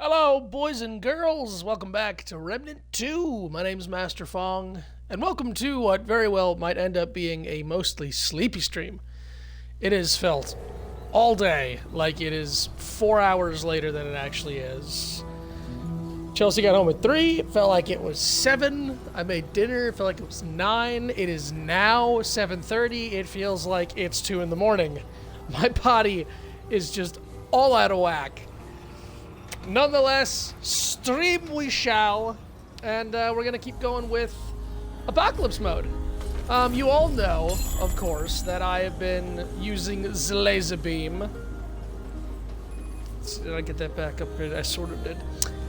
Hello, boys and girls. Welcome back to Remnant 2. My name's Master Fong, and welcome to what very well might end up being a mostly sleepy stream. It has felt all day like it is 4 hours later than it actually is. Chelsea got home at 3. It felt like it was 7. I made dinner. It felt like it was 9. It is now 7:30. It feels like it's 2 in the morning. My body is just all out of whack. Nonetheless, stream we shall, and we're going to keep going with Apocalypse mode. You all know, of course, that I have been using the laser beam. Did I get that back up? I sort of did.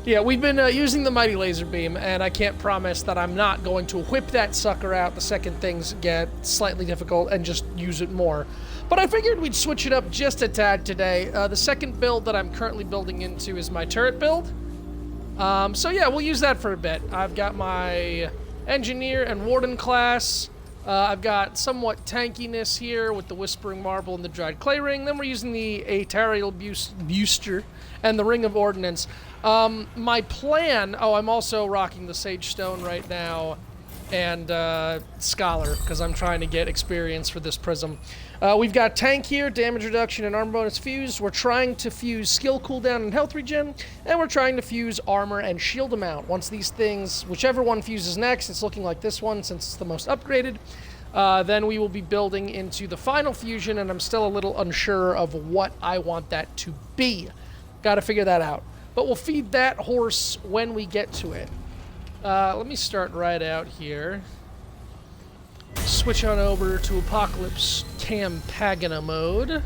Yeah, we've been using the mighty laser beam, and I can't promise that I'm not going to whip that sucker out the second things get slightly difficult and just use it more. But I figured we'd switch it up just a tad today. The second build that I'm currently building into is my turret build. So yeah, we'll use that for a bit. I've got my engineer and warden class. I've got somewhat tankiness here with the whispering marble and the dried clay ring. Then we're using the aetarial booster and the ring of ordnance. My plan... Oh, I'm also rocking the sage stone right now and scholar because I'm trying to get experience for this prism. We've got tank here, damage reduction and armor bonus fused. We're trying to fuse skill cooldown and health regen, and we're trying to fuse armor and shield amount. Once these things, whichever one fuses next, it's looking like this one since it's the most upgraded, then we will be building into the final fusion, and I'm still a little unsure of what I want that to be. Gotta figure that out. But we'll feed that horse when we get to it. Let me start right out here. Switch on over to Apocalypse Campagna mode.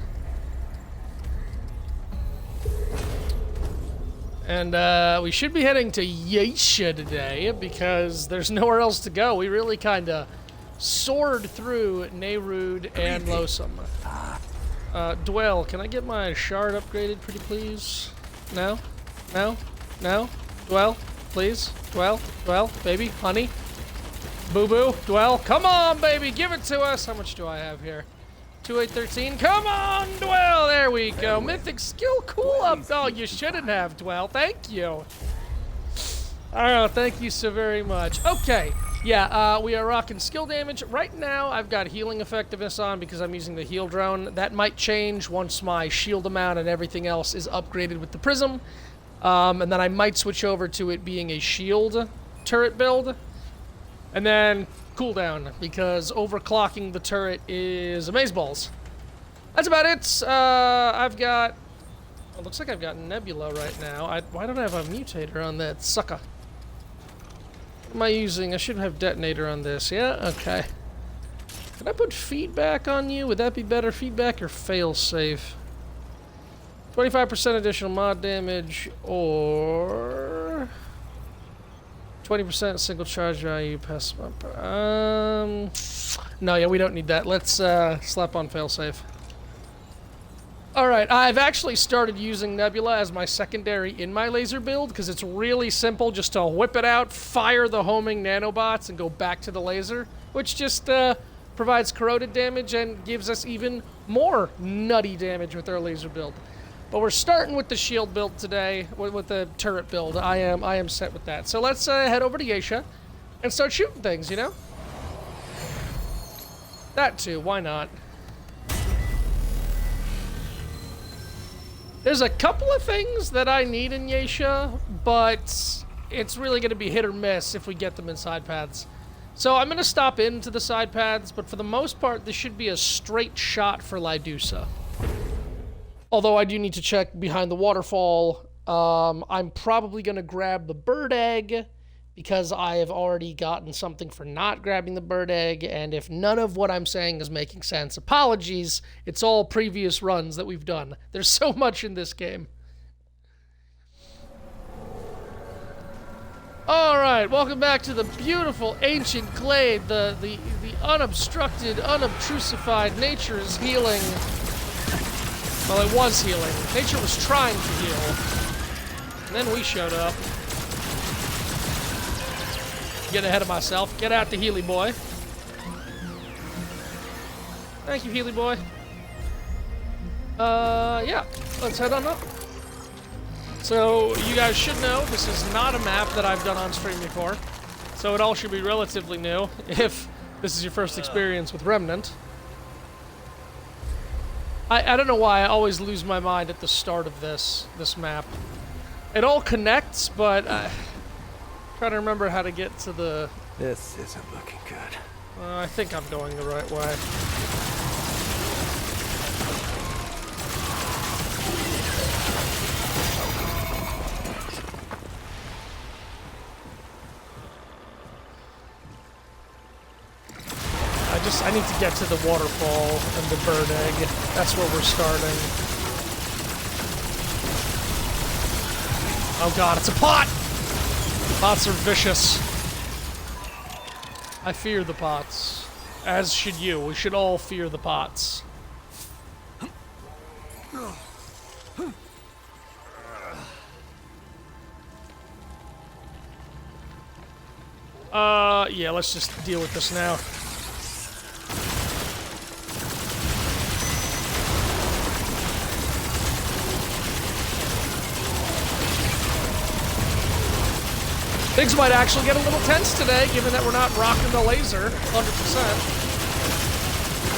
And we should be heading to Yaisha today because there's nowhere else to go. We really kind of soared through Neyrud and Losum. Dwell, can I get my shard upgraded pretty please? No? No? No? Dwell, please? Dwell? Dwell? Baby? Honey? Boo-boo, Dwell, come on, baby, give it to us. How much do I have here? 2813. Come on, Dwell. There we go. Mythic skill cool up. Oh, you shouldn't have, Dwell. Thank you. Oh, thank you so very much. Okay. Yeah, we are rocking skill damage. Right now, I've got healing effectiveness on because I'm using the heal drone. That might change once my shield amount and everything else is upgraded with the prism. And then I might switch over to it being a shield turret build. And then cooldown, because overclocking the turret is amazeballs. That's about it. I've got... It looks like I've got Nebula right now. Why don't I have a mutator on that sucker? What am I using? I should have detonator on this. Yeah? Okay. Can I put feedback on you? Would that be better? Feedback or fail-safe? 25% additional mod damage, or... 20% single charge value, pass bumper. No, yeah, we don't need that. Let's slap on failsafe. Alright, I've actually started using Nebula as my secondary in my laser build, because it's really simple just to whip it out, fire the homing nanobots, and go back to the laser, which just provides corroded damage and gives us even more nutty damage with our laser build. But we're starting with the shield build today, with the turret build. I am set with that. So let's head over to Yaisha and start shooting things, you know? That too, why not? There's a couple of things that I need in Yaisha, but it's really going to be hit or miss if we get them in side paths. So I'm going to stop into the side paths, but for the most part, this should be a straight shot for Lydusa. Although I do need to check behind the waterfall. I'm probably going to grab the bird egg because I have already gotten something for not grabbing the bird egg. And if none of what I'm saying is making sense, apologies. It's all previous runs that we've done. There's so much in this game. Alright, welcome back to the beautiful ancient glade. The unobstructed, unobtrusified nature is healing. Well, it was healing. Nature was trying to heal. And then we showed up. Get ahead of myself. Get out the Healy boy. Thank you, Healy boy. Yeah. Let's head on up. So, you guys should know, this is not a map that I've done on stream before. So it all should be relatively new, if this is your first experience with Remnant. I don't know why I always lose my mind at the start of this map. It all connects, but I try to remember how to get to the... This isn't looking good. I think I'm going the right way. I need to get to the waterfall and the bird egg. That's where we're starting. Oh god, it's a pot! Pots are vicious. I fear the pots. As should you. We should all fear the pots. Yeah, let's just deal with this now. Things might actually get a little tense today, given that we're not rocking the laser 100%.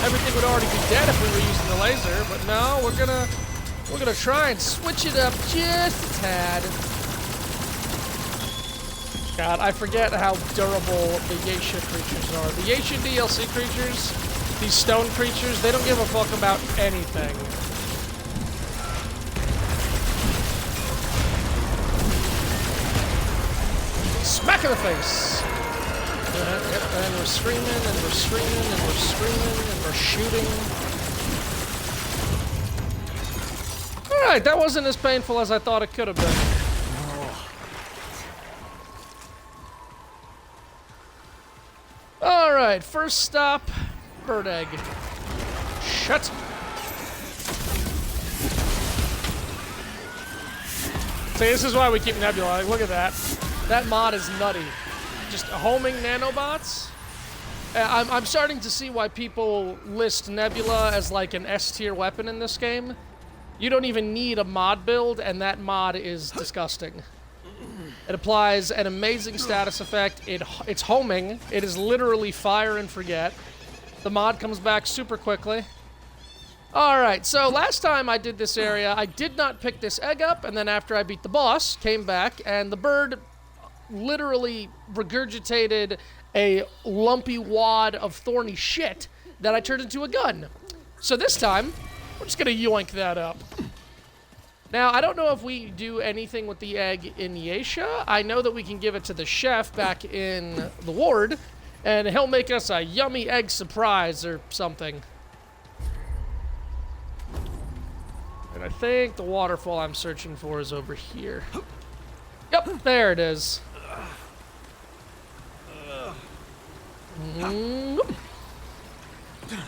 Everything would already be dead if we were using the laser, but no, we're gonna try and switch it up just a tad. God, I forget how durable the Yeisha creatures are. The Yeisha DLC creatures, these stone creatures, they don't give a fuck about anything. Smack in the face! Yep, and we're screaming, and we're screaming, and we're screaming, and we're shooting. Alright, that wasn't as painful as I thought it could have been. Alright, first stop, bird egg. Shut. See, this is why we keep Nebula. Like, look at that. That mod is nutty. Just homing nanobots. I'm starting to see why people list Nebula as like an S-tier weapon in this game. You don't even need a mod build, and that mod is disgusting. It applies an amazing status effect. It's homing. It is literally fire and forget. The mod comes back super quickly. Alright, so last time I did this area, I did not pick this egg up, and then after I beat the boss, came back, and the bird literally regurgitated a lumpy wad of thorny shit that I turned into a gun. So this time, we're just gonna yoink that up. Now, I don't know if we do anything with the egg in Yeisha. I know that we can give it to the chef back in the ward, and he'll make us a yummy egg surprise or something. And I think the waterfall I'm searching for is over here. Yep, there it is.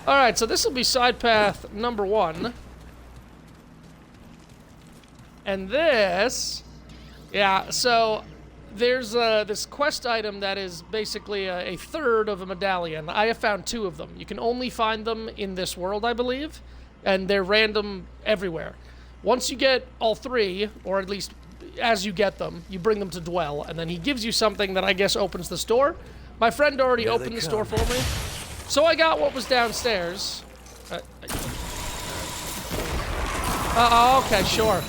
Alright, so this will be side path number 1. And this... Yeah, so there's this quest item that is basically a third of a medallion. I have found 2 of them. You can only find them in this world, I believe. And they're random everywhere. Once you get all 3, or at least as you get them, you bring them to Dwell, and then he gives you something that I guess opens the store. My friend already opened the store for me, so I got what was downstairs. Okay, sure,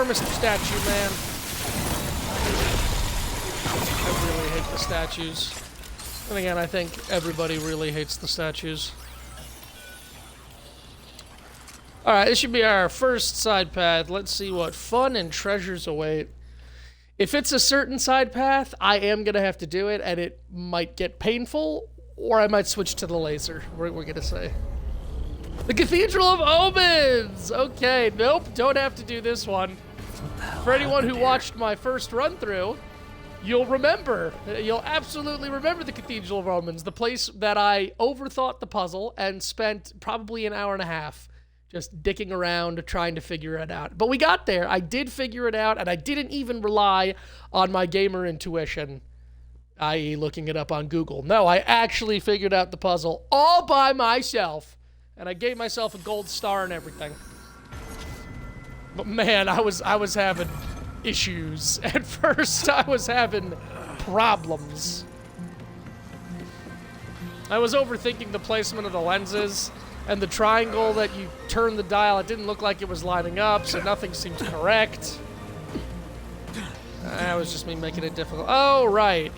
Mr. Statue Man. I really hate the statues. And again, I think everybody really hates the statues. Alright, this should be our first side path. Let's see what fun and treasures await. If it's a certain side path, I am going to have to do it, and it might get painful, or I might switch to the laser, we're going to say. The Cathedral of Omens! Okay, nope, don't have to do this one. For anyone who watched my first run-through, you'll remember. You'll absolutely remember the Cathedral of Omens, the place that I overthought the puzzle and spent probably an hour and a half just dicking around trying to figure it out. But we got there. I did figure it out, and I didn't even rely on my gamer intuition, i.e. looking it up on Google. No, I actually figured out the puzzle all by myself, and I gave myself a gold star and everything. But man, I was having issues. At first, I was having problems. I was overthinking the placement of the lenses, and the triangle that you turn the dial, it didn't look like it was lining up, so nothing seems correct. That was just me making it difficult. Oh, right.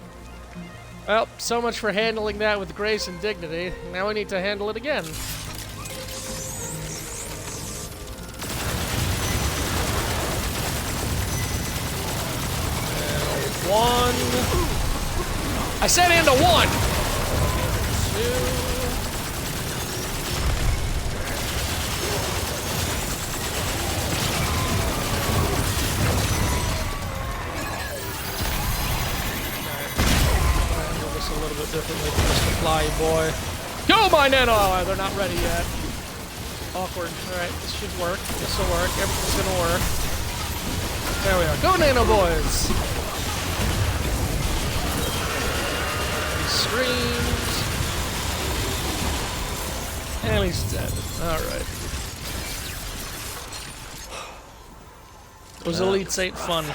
Well, so much for handling that with grace and dignity. Now we need to handle it again. One. I said into one. Two. A little bit differently from Mr. Fly Boy. Go, my nano! Oh, they're not ready yet. Awkward. Alright, this should work. This will work. Everything's gonna work. There we are. Go, nano boys! He screams. And he's dead. Alright. Those elites ain't fun.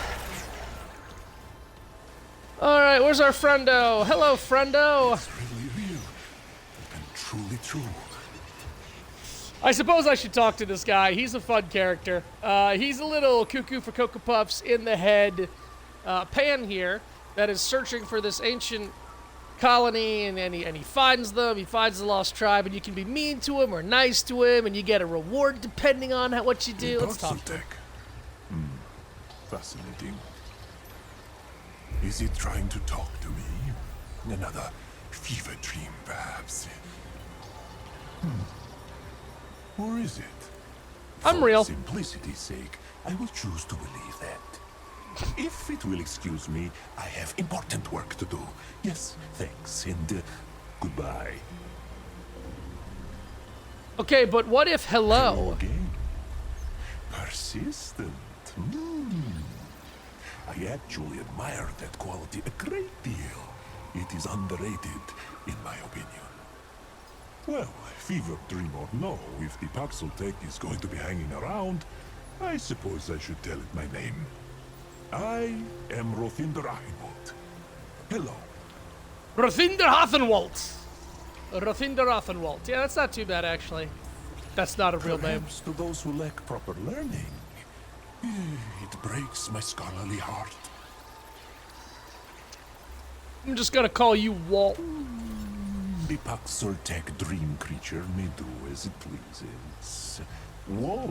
Alright, where's our friendo? Hello, friendo! It's really real and truly true. I suppose I should talk to this guy. He's a fun character. He's a little cuckoo for Cocoa Puffs in the head Pan here that is searching for this ancient colony, and he finds them. He finds the lost tribe, and you can be mean to him or nice to him, and you get a reward depending on what you do. Let's talk to him. Fascinating. Is it trying to talk to me? Another fever dream, perhaps? Or is it? I'm real. For simplicity's sake, I will choose to believe that. If it will excuse me, I have important work to do. Yes, thanks, and goodbye. Okay, but what if hello? Again. Persistent. I actually admire that quality a great deal. It is underrated, in my opinion. Well, fever dream or no, if the Paxel-Tech is going to be hanging around, I suppose I should tell it my name. I am Rothinder Achenwald. Hello. Rothinder Hathenwalt. Rothinder Hathenwalt. Yeah, that's not too bad, actually. That's not a real name. Perhaps to those who lack proper learning, it breaks my scholarly heart. I'm just gonna call you Walt. The Paxel-Tech dream creature may do as it pleases. Walt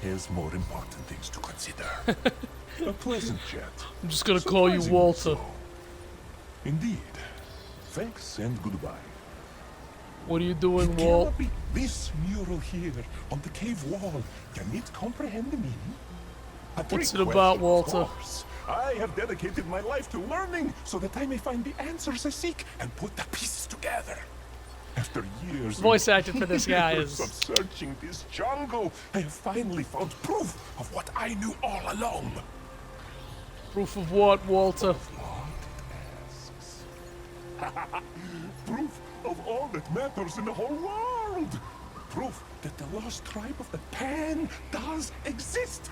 has more important things to consider. A pleasant chat. I'm just gonna call you Surprisingly Walter. so. Indeed. Thanks and goodbye. What are you doing, It Walt? cannot be this mural here on the cave wall. Can it comprehend the meaning? A What's trick it about, question, of Walter? course. I have dedicated my life to learning so that I may find the answers I seek and put the pieces together. After years Voice and actor for this guy years is- of searching this jungle, I have finally found proof of what I knew all along. Proof of what, Walter? What it asks. Proof of all that matters in the whole world. Proof that the lost tribe of the Pan does exist.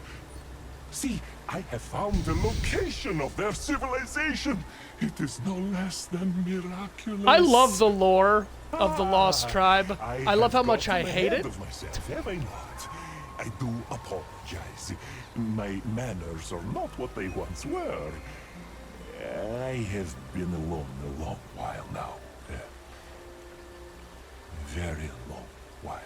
See, I have found the location of their civilization. It is no less than miraculous. I love the lore of the Lost Tribe. I love how have much I gotten hate ahead it. of myself, have I not? I do apologize. My manners are not what they once were. I have been alone a long while now. Very long while.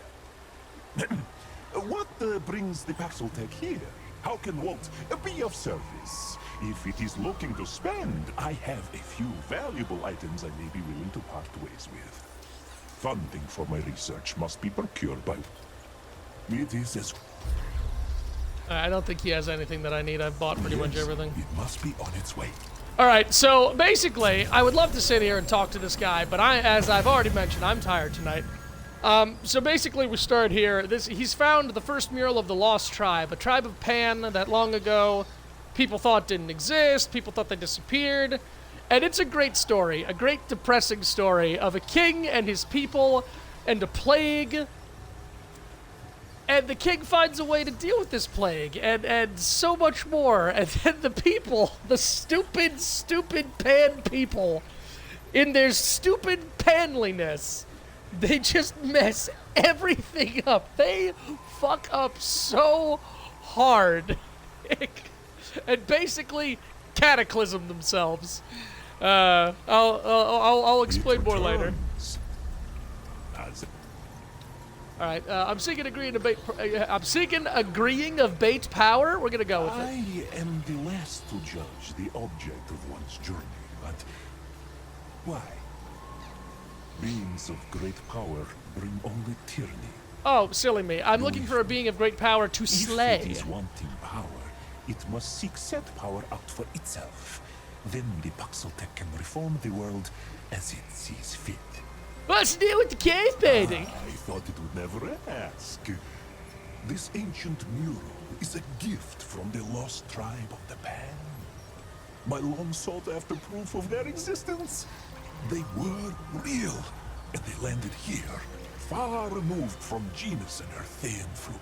What brings the Paxel-Tech here? How can Walt be of service? If it is looking to spend, I have a few valuable items I may be willing to part ways with. Funding for my research must be procured by... It is as... I don't think he has anything that I need. I've bought pretty much Yes, everything. It must be on its way. All right, so basically, I would love to sit here and talk to this guy, but as I've already mentioned, I'm tired tonight. So basically, we start here. He's found the first mural of the Lost Tribe, a tribe of Pan that long ago people thought didn't exist, people thought they disappeared, and it's a great story, a great depressing story of a king and his people and a plague. And the king finds a way to deal with this plague, and so much more. And then the people, the stupid pan people, in their stupid panliness, they just mess everything up. They fuck up so hard. And basically cataclysm themselves. I'll explain more later. All right, I'm seeking agreeing of bait power. We're gonna go with it. I am the last to judge the object of one's journey, but why? Beings of great power bring only tyranny. Oh, silly me. I'm looking for a being of great power to slay. If it is wanting power, it must seek said power out for itself. Then the Paxeltech can reform the world as it sees fit. What's new with the cave painting? I thought it would never ask. This ancient mural is a gift from the lost tribe of the Pan. My long sought after proof of their existence. They were real, and they landed here, far removed from Genus and her Thane fruit.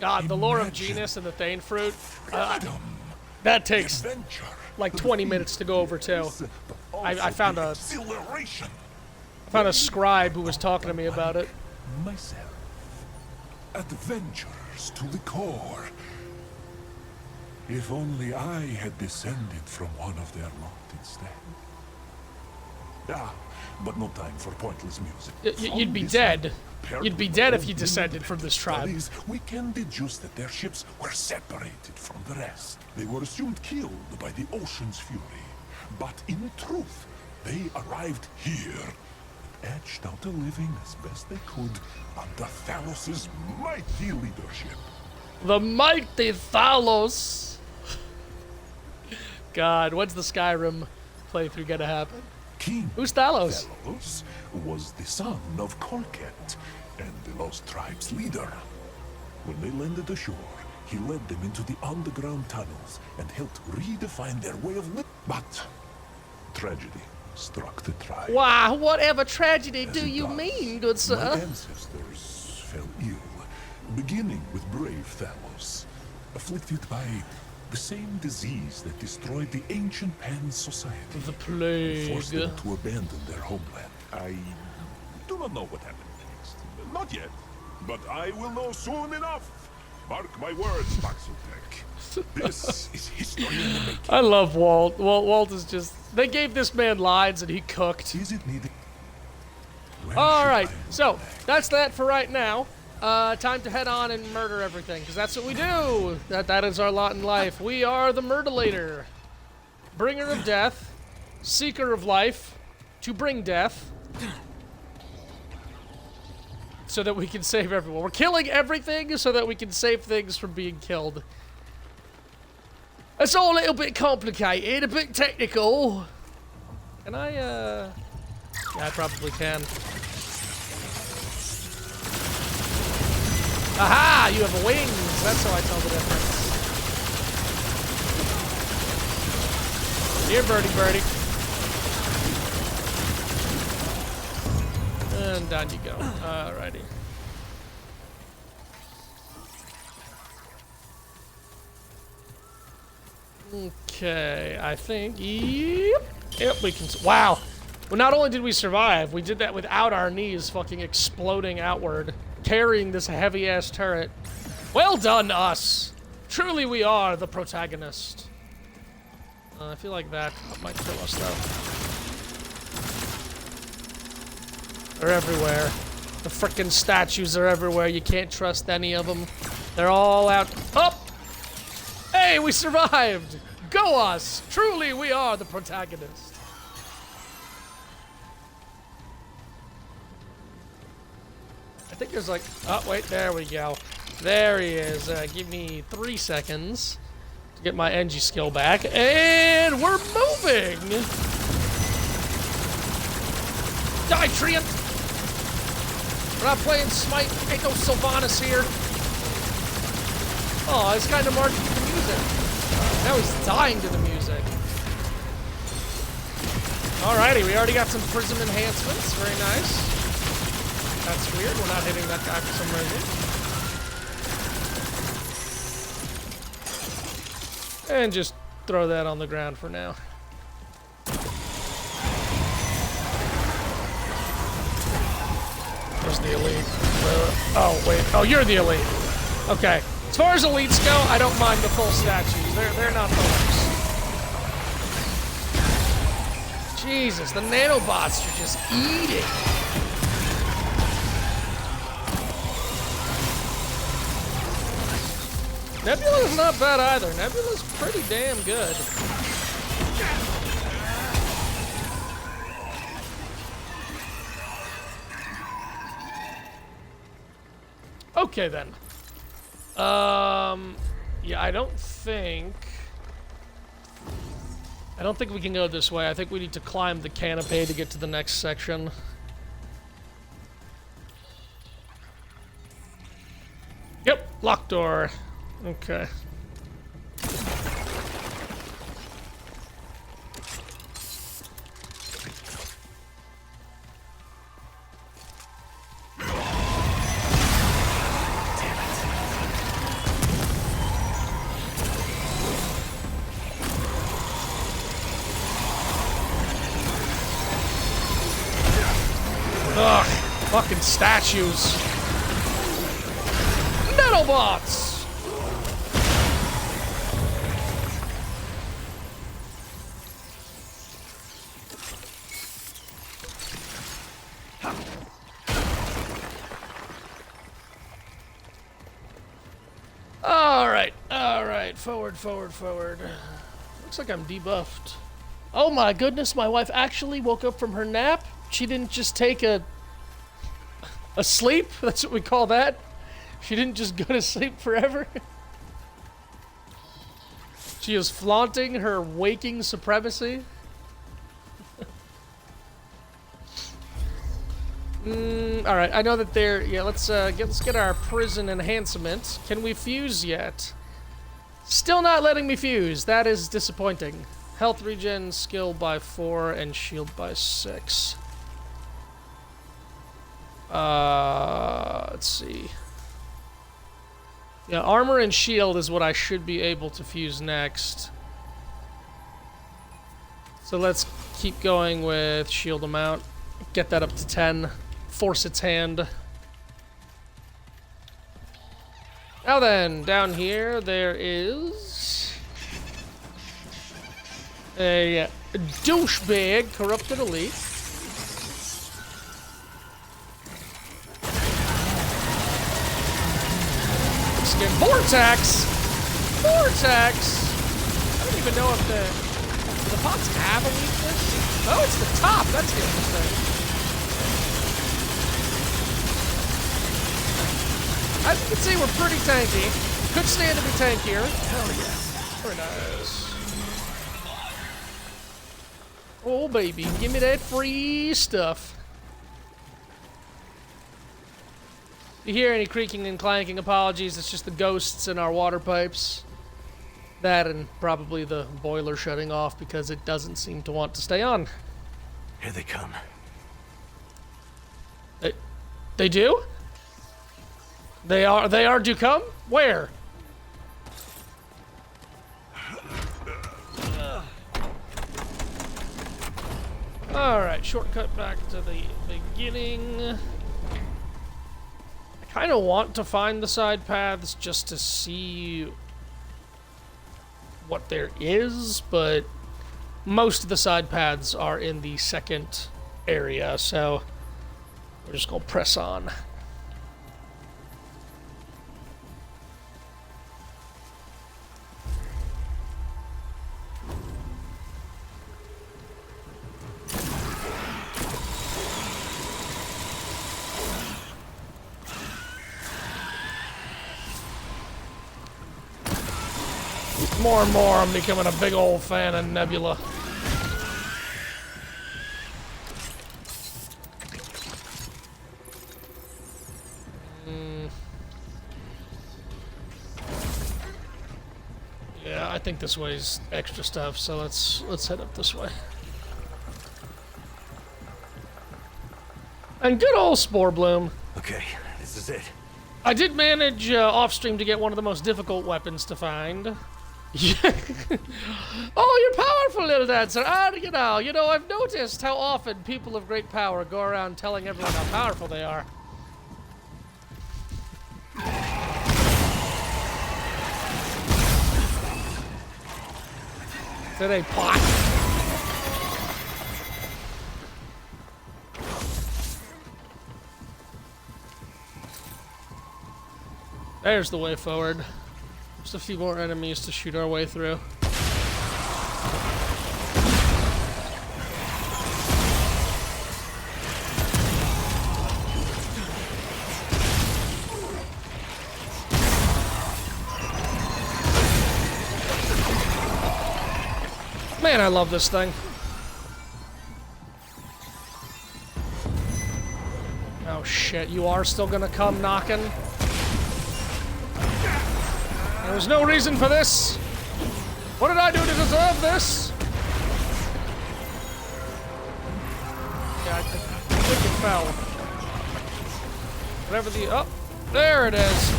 God, the lore of Imagine Genus and the Thane fruit. Freedom, That takes adventure, like 20 minutes to go over too. but I also found the a exhilaration. found a scribe who was talking to me about it. Myself. Adventurers to the core. If only I had descended from one of their lot instead. Ah, but no time for pointless music. You'd be dead. You'd be dead if you descended from this tribe. Studies, we can deduce that their ships were separated from the rest. They were assumed killed by the ocean's fury. But in truth, they arrived here, etched out a living as best they could under Thalos's mighty leadership. The mighty Thalos. God, when's the Skyrim playthrough gonna happen? King Who's Thalos? Thalos was the son of Kolket and the Lost Tribe's leader. When they landed ashore, he led them into the underground tunnels and helped redefine their way of living. But tragedy struck the tribe. Wow, whatever tragedy As do it you does, mean, good My sir? ancestors fell ill, beginning with brave Thalos, afflicted by the same disease that destroyed the ancient Pan society. The Forced plague. them to abandon their homeland. I do not know what happened next. Not yet, but I will know soon enough. Mark my words, Paxeltech. This is history in the making. I love Walt. Walt is just... They gave this man lines and he cooked. Is it needed? Alright, so that's that for right now. Time to head on and murder everything, because that's what we do. That is our lot in life. We are the Murdalator. Bringer of death. Seeker of life. To bring death. So that we can save everyone. We're killing everything so that we can save things from being killed. It's all a little bit complicated, a bit technical. Can I, Yeah, I probably can. Aha! You have wings! That's how I tell the difference. Here, birdie. And down you go. Alrighty. Okay, I think... Yep, we can... Wow! Well, not only did we survive, we did that without our knees fucking exploding outward, carrying this heavy-ass turret. Well done, us! Truly we are the protagonist. I feel like that might kill us, though. They're everywhere. The frickin' statues are everywhere. You can't trust any of them. They're all out. Up! Hey, we survived! Go us! Truly, we are the protagonist. I think there's like... Oh, wait, there we go. There he is. Give me 3 seconds to get my NG skill back. And we're moving! Die, Treant! We're not playing Smite. Ain't no Sylvanas here. Oh, it's kind of marching to the music. Now he's dying to the music. Alrighty, we already got some prism enhancements. Very nice. That's weird. We're not hitting that guy for some reason. And just throw that on the ground for now. There's the elite. Oh, wait. Oh, you're the elite. Okay. As far as elites go, I don't mind the full statues. They're not the worst. Jesus, the nanobots are just eating. Nebula's not bad either. Nebula's pretty damn good. Okay then. Yeah, I don't think we can go this way. I think we need to climb the canopy to get to the next section. Yep, locked door. Okay. Ugh, fucking statues. Nanobots! Alright, forward. Looks like I'm debuffed. Oh my goodness, my wife actually woke up from her nap. She didn't just take a sleep. That's what we call that. She didn't just go to sleep forever. She is flaunting her waking supremacy. All right, I know that they're. Yeah, let's get our prison enhancement. Can we fuse yet? Still not letting me fuse. That is disappointing. Health regen, skill by 4, and shield by 6. Let's see. Yeah, armor and shield is what I should be able to fuse next. So let's keep going with shield amount. Get that up to 10. Force its hand. Now then, down here there is a douchebag corrupted elite. Vortex! Vortex! I don't even know if the pots have a weakness. Oh, it's the top. That's interesting. As you can see, we're pretty tanky. Could stand to be tankier. Hell yeah. Very nice. Oh, baby. Give me that free stuff. If you hear any creaking and clanking, apologies. It's just the ghosts in our water pipes. That and probably the boiler shutting off because it doesn't seem to want to stay on. Here they come. They do? They are to come? Where? Alright, shortcut back to the beginning. I kind of want to find the side paths just to see what there is, but most of the side paths are in the second area, so we're just gonna press on. More and more, I'm becoming a big old fan of Nebula. Yeah, I think this way's extra stuff, so let's head up this way. And good old Spore Bloom. Okay, this is it. I did manage off stream to get one of the most difficult weapons to find. Oh, you're powerful, little dancer. You know, I've noticed how often people of great power go around telling everyone how powerful they are. Is it a pot? There's the way forward. Just a few more enemies to shoot our way through. Man, I love this thing. Oh shit, you are still gonna come knocking? There's no reason for this. What did I do to deserve this? Yeah, I think it fell. Whatever the... Oh, there it is.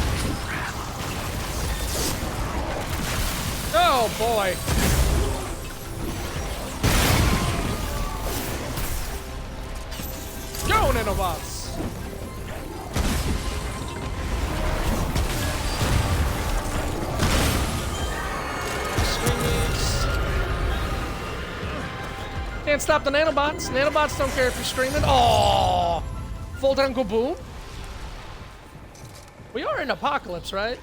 Oh, boy. Go, nanobots. Can't stop the nanobots. Nanobots don't care if you're screaming. Oh, full time kaboom. We are in Apocalypse, right?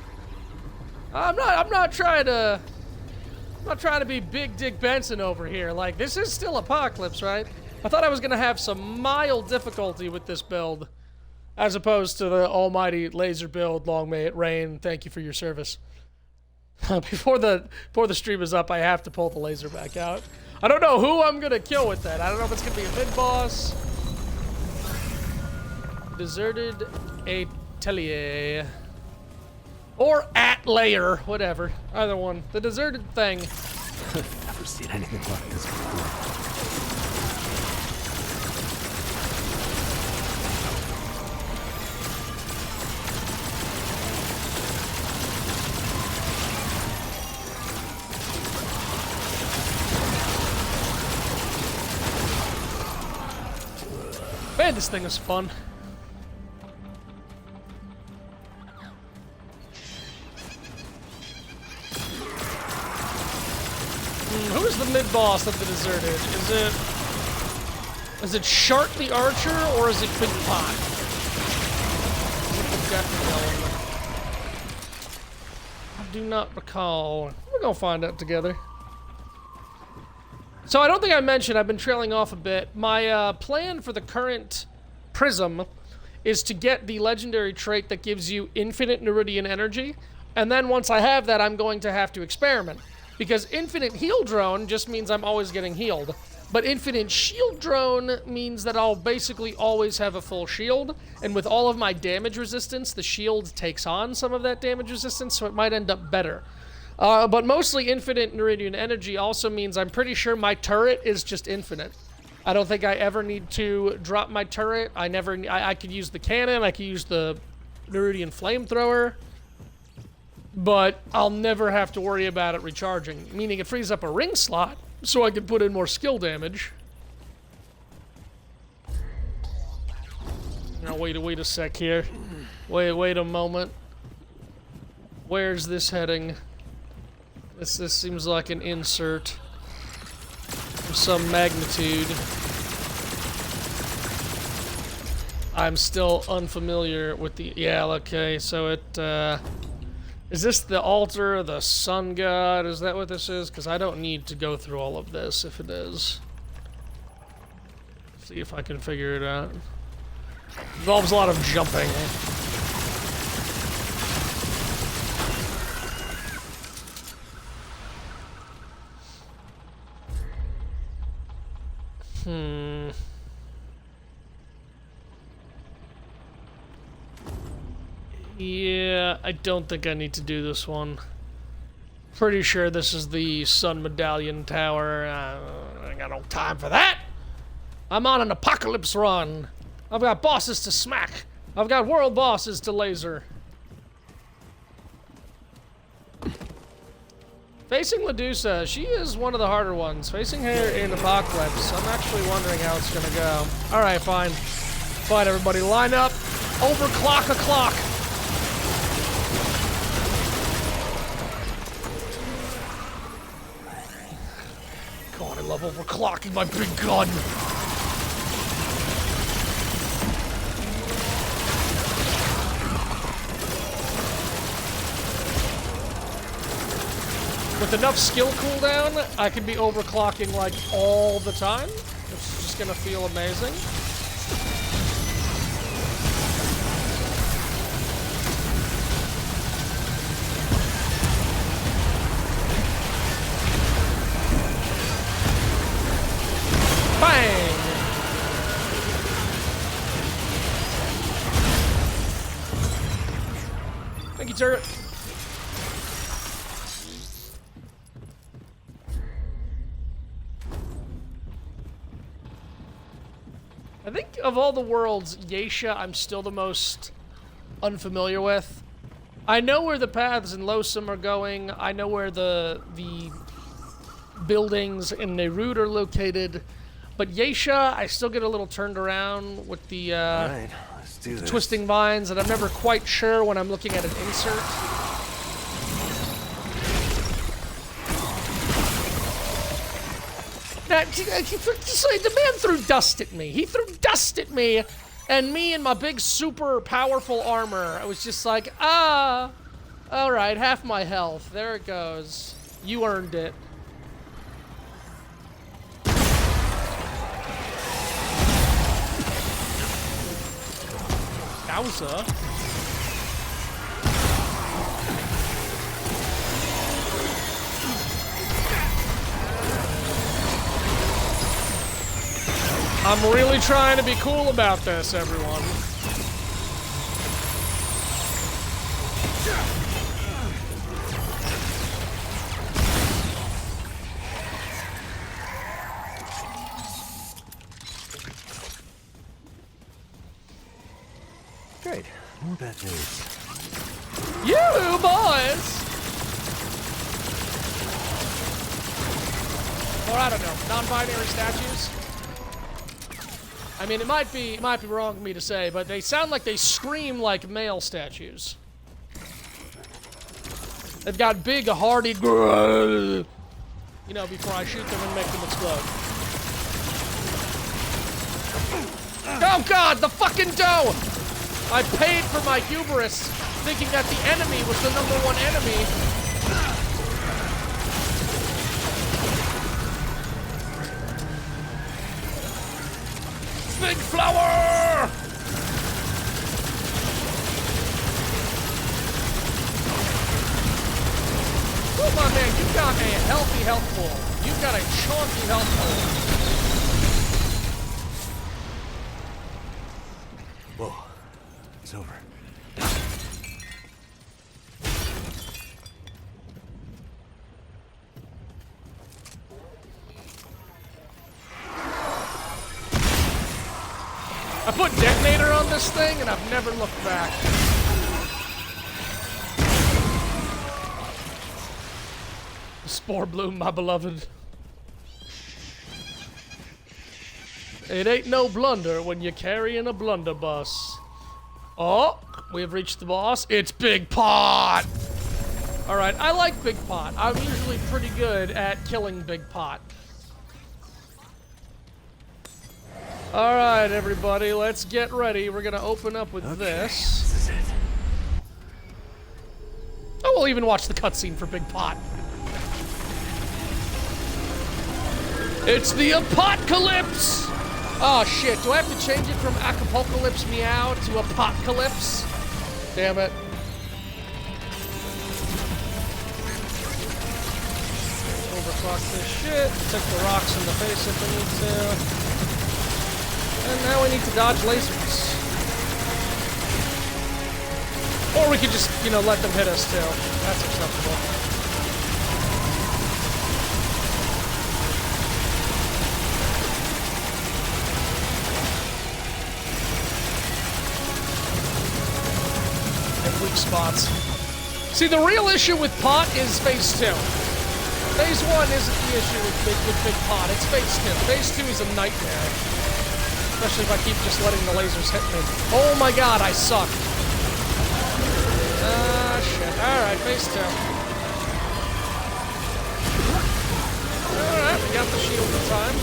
I'm not trying to be Big Dick Benson over here. Like, this is still Apocalypse, right? I thought I was gonna have some mild difficulty with this build, as opposed to the almighty laser build. Long may it rain. Thank you for your service. Before the stream is up, I have to pull the laser back out. I don't know who I'm gonna kill with that. I don't know if it's gonna be a mid-boss. Deserted atelier. Or atelier, whatever. Either one. The deserted thing. Never seen anything like this before. Man, this thing is fun. Who is the mid-boss of the deserted? Is it Shark the Archer, or is it Big Pot? I do not recall. We're gonna find out together. So I don't think I mentioned, I've been trailing off a bit. My plan for the current prism is to get the legendary trait that gives you infinite Neridian energy. And then once I have that, I'm going to have to experiment. Because infinite heal drone just means I'm always getting healed. But infinite shield drone means that I'll basically always have a full shield. And with all of my damage resistance, the shield takes on some of that damage resistance, so it might end up better. But mostly infinite Neridian energy also means I'm pretty sure my turret is just infinite. I don't think I ever need to drop my turret. I could use the cannon, I could use the Neridian flamethrower, but I'll never have to worry about it recharging, meaning it frees up a ring slot so I can put in more skill damage. Now wait a sec here. Wait a moment. Where's this heading? This seems like an insert of some magnitude. I'm still unfamiliar with the... Yeah, okay, so it, is this the altar of the sun god? Is that what this is? Because I don't need to go through all of this if it is. See if I can figure it out. Involves a lot of jumping. Yeah, I don't think I need to do this one. Pretty sure this is the Sun Medallion Tower. I ain't got no time for that. I'm on an apocalypse run. I've got bosses to smack. I've got world bosses to laser. Facing Medusa, she is one of the harder ones. Facing her in Apocalypse, I'm actually wondering how it's gonna go. Alright, fine. Fine, everybody, line up. Overclock a clock. God, I love overclocking my big gun. With enough skill cooldown, I can be overclocking like all the time. It's just gonna feel amazing. Bang! Thank you, turret. I think of all the worlds, Geisha I'm still the most unfamiliar with. I know where the paths in Losum are going. I know where the buildings in Neyrud are located. But Geisha, I still get a little turned around with the, All right, let's do this. twisting vines, and I'm never quite sure when I'm looking at an insert. The man threw dust at me. He threw dust at me, and me and my big super powerful armor, I was just like, all right, half my health. There it goes. You earned it. Yowza. I'm really trying to be cool about this, everyone. Great. More bad news. You boys! Or I don't know, non-binary statues? I mean, it might be wrong for me to say, but they sound like they scream like male statues. They've got big, hardy, you know, before I shoot them and make them explode. Oh God, the fucking dough! I paid for my hubris, thinking that the enemy was the #1 enemy. Big flower! Oh my man, you've got a healthy health pool. You've got a chunky health pool. Whoa, it's over. I put detonator on this thing and I've never looked back. Spore bloom, my beloved. It ain't no blunder when you're carrying a blunderbuss. Oh, we have reached the boss. It's Big Pot! Alright, I like Big Pot. I'm usually pretty good at killing Big Pot. Alright, everybody, let's get ready. We're gonna open up with this. This is it. Oh, we'll even watch the cutscene for Big Pot. It's the Apocalypse! Oh shit, do I have to change it from Acapulcolypse Meow to Apocalypse? Damn it. Overclock this shit. Take the rocks in the face if we need to. And now we need to dodge lasers. Or we could just, you know, let them hit us too. That's acceptable. And weak spots. See, the real issue with Pot is phase 2. Phase 1 isn't the issue with Big Pot. It's Phase 2. Phase 2 is a nightmare. Especially if I keep just letting the lasers hit me. Oh my god, I suck. Ah, shit. Alright, Phase 2. Alright, we got the shield in time.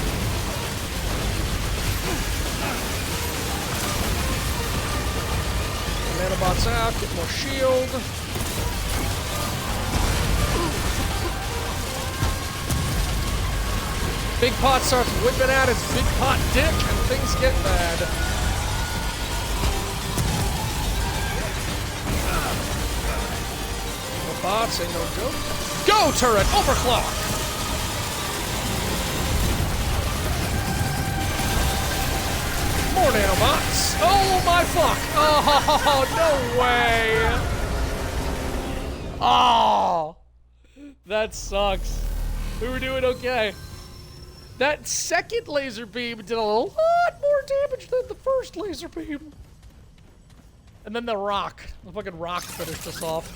Nanobots out, get more shield. Big Pot starts whipping out its Big Pot dick and things get bad. No bots, ain't no joke. Go, turret, overclock! More nanobots. Oh my fuck! Oh, no way! Oh! That sucks. We were doing okay. That second laser beam did a lot more damage than the first laser beam. And then the fucking rock finished us off.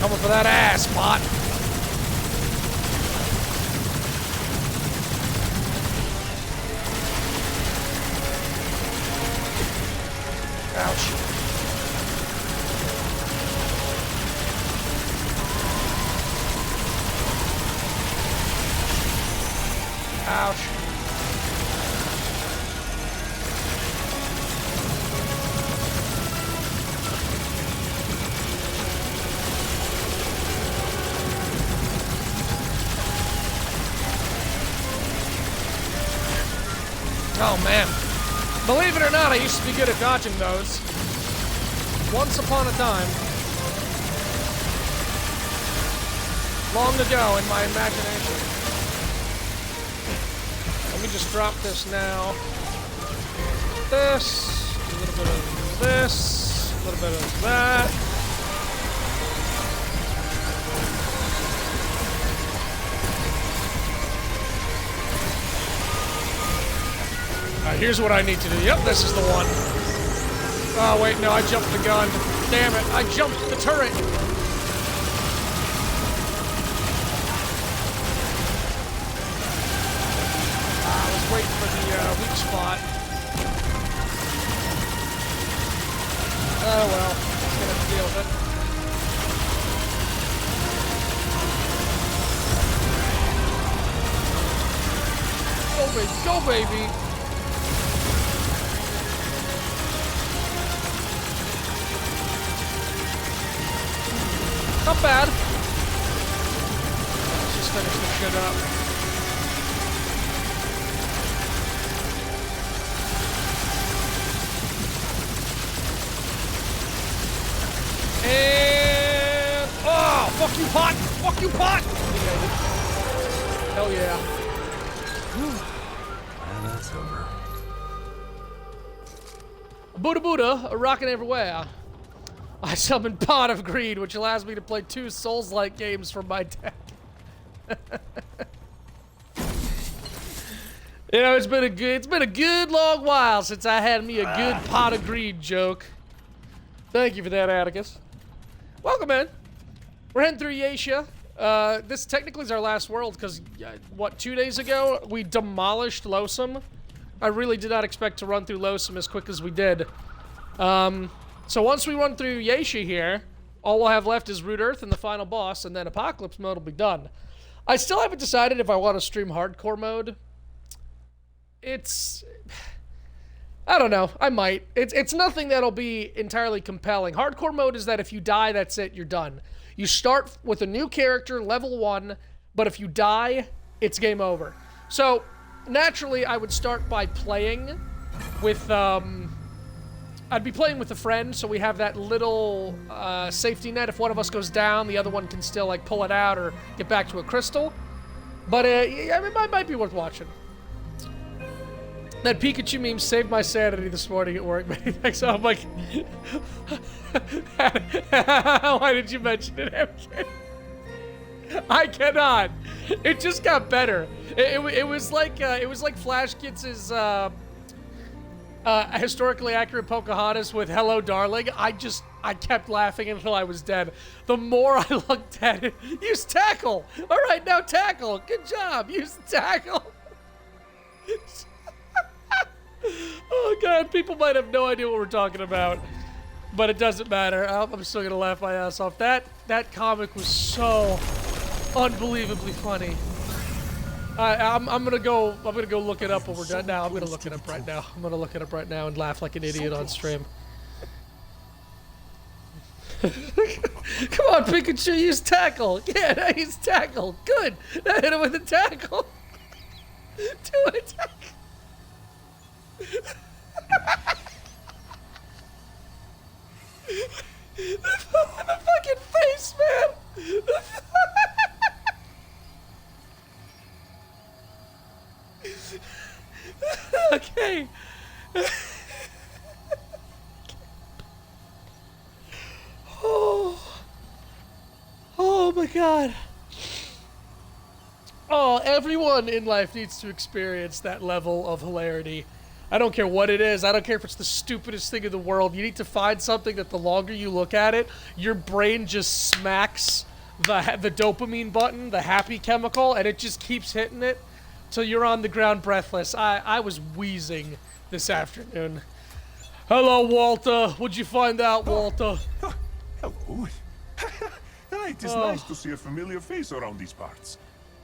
Coming for that ass, bot. Ouch. Ouch. Oh man. Believe it or not, I used to be good at dodging those. Once upon a time. Long ago in my imagination. Let me just drop this now. This, a little bit of this, a little bit of that. Alright, here's what I need to do. Yep, this is the one. Oh, wait, no, I jumped the gun. Damn it, I jumped the turret. Waiting for the weak spot. Oh well, just gonna have to deal with it. Go baby, go baby! Not bad. Let's just finish this shit up. And oh, fuck you, pot! Fuck you, pot! Hell yeah! And that's over. Buddha Buddha, rocking everywhere. I summon Pot of Greed, which allows me to play 2 Souls-like games from my deck. You know, it's been a good long while since I had me a good Pot of Greed joke. Thank you for that, Atticus. Welcome in. We're heading through Yaisha. This technically is our last world because, what, 2 days ago we demolished Losum. I really did not expect to run through Losum as quick as we did. So once we run through Yaisha here, all we'll have left is Root Earth and the final boss, and then Apocalypse mode will be done. I still haven't decided if I want to stream hardcore mode. I don't know. I might. It's nothing that'll be entirely compelling. Hardcore mode is that if you die, that's it. You're done. You start with a new character, level 1, but if you die, it's game over. So, naturally, I would start by playing with, I'd be playing with a friend, so we have that little safety net. If one of us goes down, the other one can still, like, pull it out or get back to a crystal. But, yeah, it might be worth watching. That Pikachu meme saved my sanity this morning at work. Many thanks. I'm like, why did you mention it, MK? I cannot. It just got better. It was like Flash Kids' historically accurate Pocahontas with "Hello, darling." I kept laughing until I was dead. The more I looked at it, use tackle. All right, now tackle. Good job. Use the tackle. Oh god, people might have no idea what we're talking about, but it doesn't matter. I'm still gonna laugh my ass off. That comic was so unbelievably funny. I'm gonna go look it up when we're done. Now I'm gonna look it up right now. I'm gonna look it up right now and laugh like an idiot on stream. Come on, Pikachu, use tackle. Yeah, now use tackle. Good. Now hit him with a tackle. Do it. The fucking face, man. Okay. Oh my god. Oh, everyone in life needs to experience that level of hilarity. I don't care what it is. I don't care if it's the stupidest thing in the world. You need to find something that the longer you look at it, your brain just smacks the dopamine button, the happy chemical, and it just keeps hitting it till you're on the ground breathless. I was wheezing this afternoon. Hello, Walter. What'd you find out, Walter? Hello. It is nice to see a familiar face around these parts,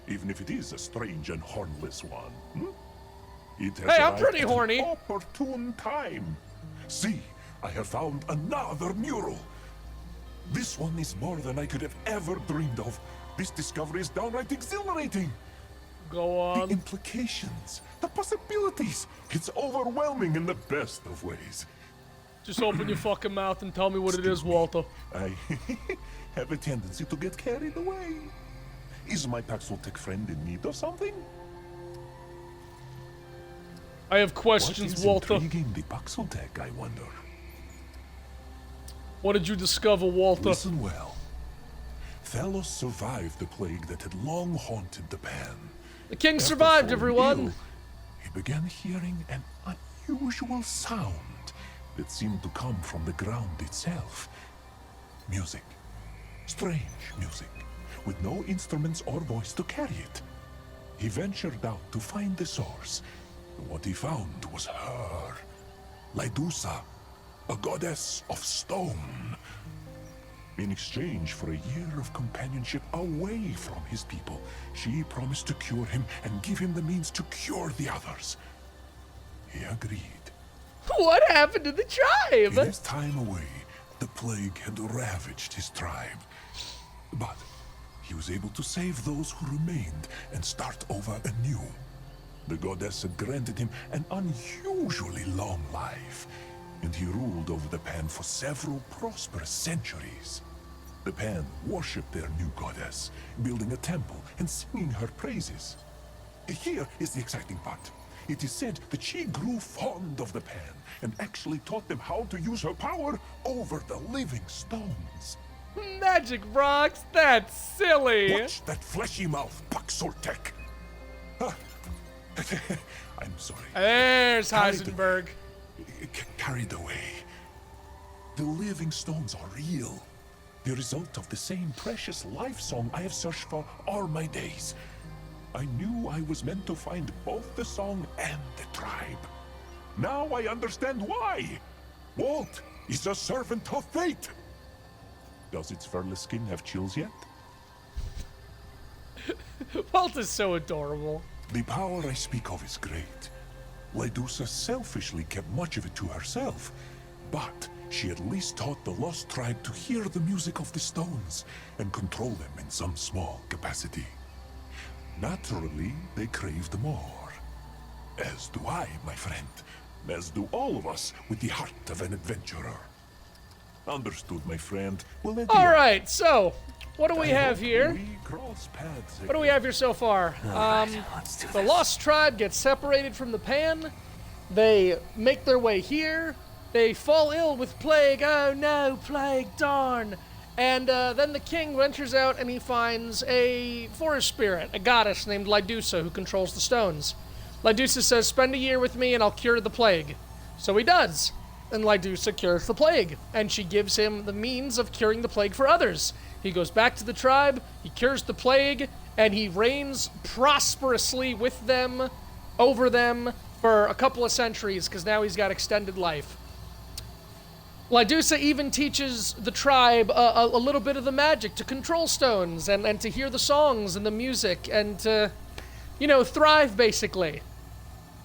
even if it is a strange and hornless one. It has Hey, I'm arrived pretty at an horny. opportune time. See, I have found another mural. This one is more than I could have ever dreamed of. This discovery is downright exhilarating. Go on. The implications, the possibilities. It's overwhelming in the best of ways. Just open your fucking mouth and tell me what it is, Walter. I have a tendency to get carried away. Is my Paxotech friend in need of something? I have What questions, is Walter. intriguing the Paxotech, I wonder? What did you discover, Walter? Listen well. Thalos survived the plague that had long haunted the Pan. The king After survived, falling everyone. ill, he began hearing an unusual sound that seemed to come from the ground itself. Music. Strange music, with no instruments or voice to carry it. He ventured out to find the source. What he found was her. Lydusa, a goddess of stone. In exchange for a year of companionship away from his people, she promised to cure him and give him the means to cure the others. He agreed. What happened to the In tribe? his time away, the plague had ravaged his tribe. But he was able to save those who remained and start over anew. The goddess had granted him an unusually long life, and he ruled over the Pan for several prosperous centuries. The Pan worshipped their new goddess, building a temple and singing her praises. Here is the exciting part. It is said that she grew fond of the Pan and actually taught them how to use her power over the living stones. Magic rocks? That's silly. Watch that fleshy mouth, Paxotech. I'm sorry. There's Heisenberg. Carried away. The living stones are real. The result of the same precious life song I have searched for all my days. I knew I was meant to find both the song and the tribe. Now I understand why. Walt is a servant of fate. Does its furless skin have chills yet? Walt is so adorable. The power I speak of is great. Lydusa selfishly kept much of it to herself, but she at least taught the lost tribe to hear the music of the stones and control them in some small capacity. Naturally, they craved more. As do I, my friend. As do all of us with the heart of an adventurer. Understood, my friend. Well, All right, so what do we have here? We cross paths What do we have here so far? Let's do The this. Lost Tribe gets separated from the Pan. They make their way here. They fall ill with plague. Oh no, plague, darn. And then the king ventures out and he finds a forest spirit, a goddess named Lydusa, who controls the stones. Lydusa says, spend a year with me and I'll cure the plague. So he does. And Lydusa cures the plague, and she gives him the means of curing the plague for others. He goes back to the tribe, he cures the plague, and he reigns prosperously with them, over them, for a couple of centuries, because now he's got extended life. Lydusa even teaches the tribe a little bit of the magic to control stones, and to hear the songs and the music, and to, you know, thrive, basically.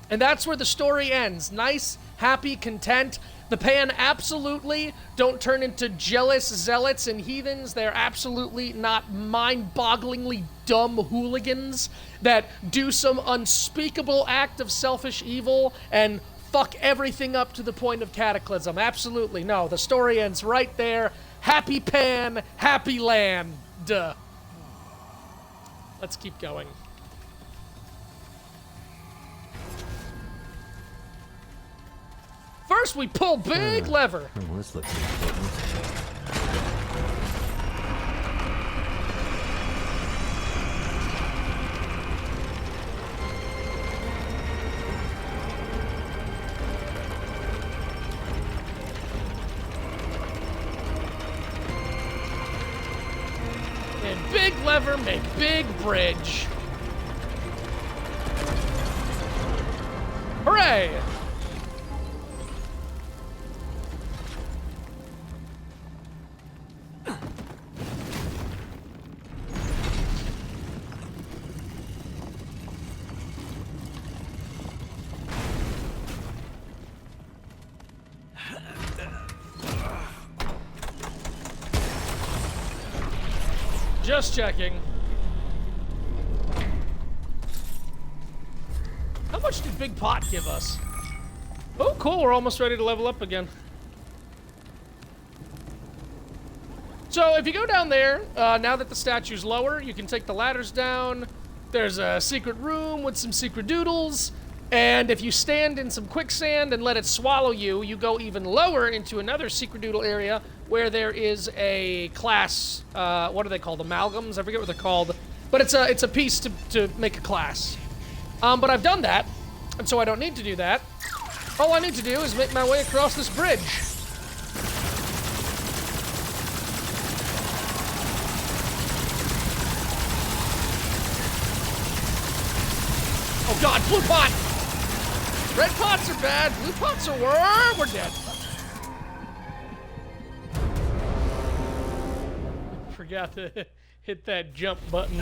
And that's where the story ends. Nice, happy, content. The Pan absolutely don't turn into jealous zealots and heathens. They're absolutely not mind-bogglingly dumb hooligans that do some unspeakable act of selfish evil and fuck everything up to the point of cataclysm. Absolutely. No, the story ends right there. Happy Pan, happy land. Duh. Let's keep going. First, we pull big lever. Oh, this looks important. And big lever make big bridge. Hooray! Just checking. How much did Big Pot give us? Oh, cool. We're almost ready to level up again. So if you go down there, now that the statue's lower, you can take the ladders down. There's a secret room with some secret doodles. And if you stand in some quicksand and let it swallow you, you go even lower into another secret doodle area where there is a class, what are they called? Amalgams? I forget what they're called. But it's a piece to make a class. But I've done that, and so I don't need to do that. All I need to do is make my way across this bridge. Oh God, blue pot! Red pots are bad, blue pots are we're dead. Forgot to hit that jump button.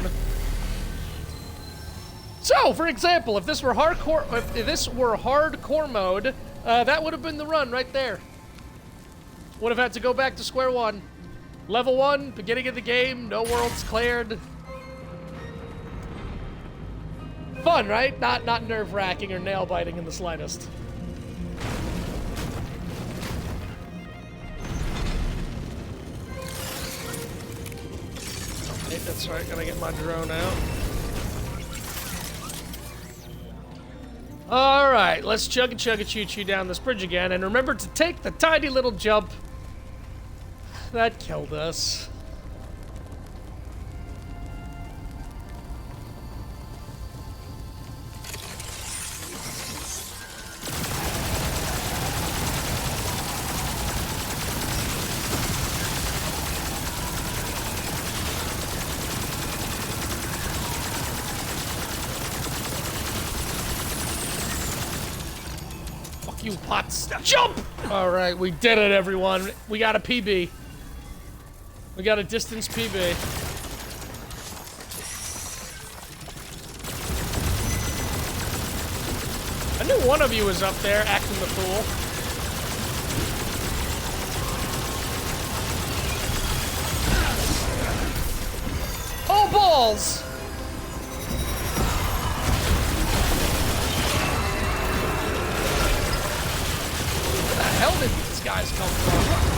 So, for example, if this were hardcore mode, that would have been the run right there. Would have had to go back to square one. Level 1, beginning of the game, no worlds cleared. Fun, right? Not nerve-wracking or nail-biting in the slightest. Okay, that's right. Gotta get my drone out. All right, let's chugga-chugga-choo-choo down this bridge again, and remember to take the tiny little jump. That killed us. You pots. Jump! All right, we did it, everyone. We got a PB. We got a distance PB. I knew one of you was up there acting the fool. Oh, balls! Where the hell did these guys come from?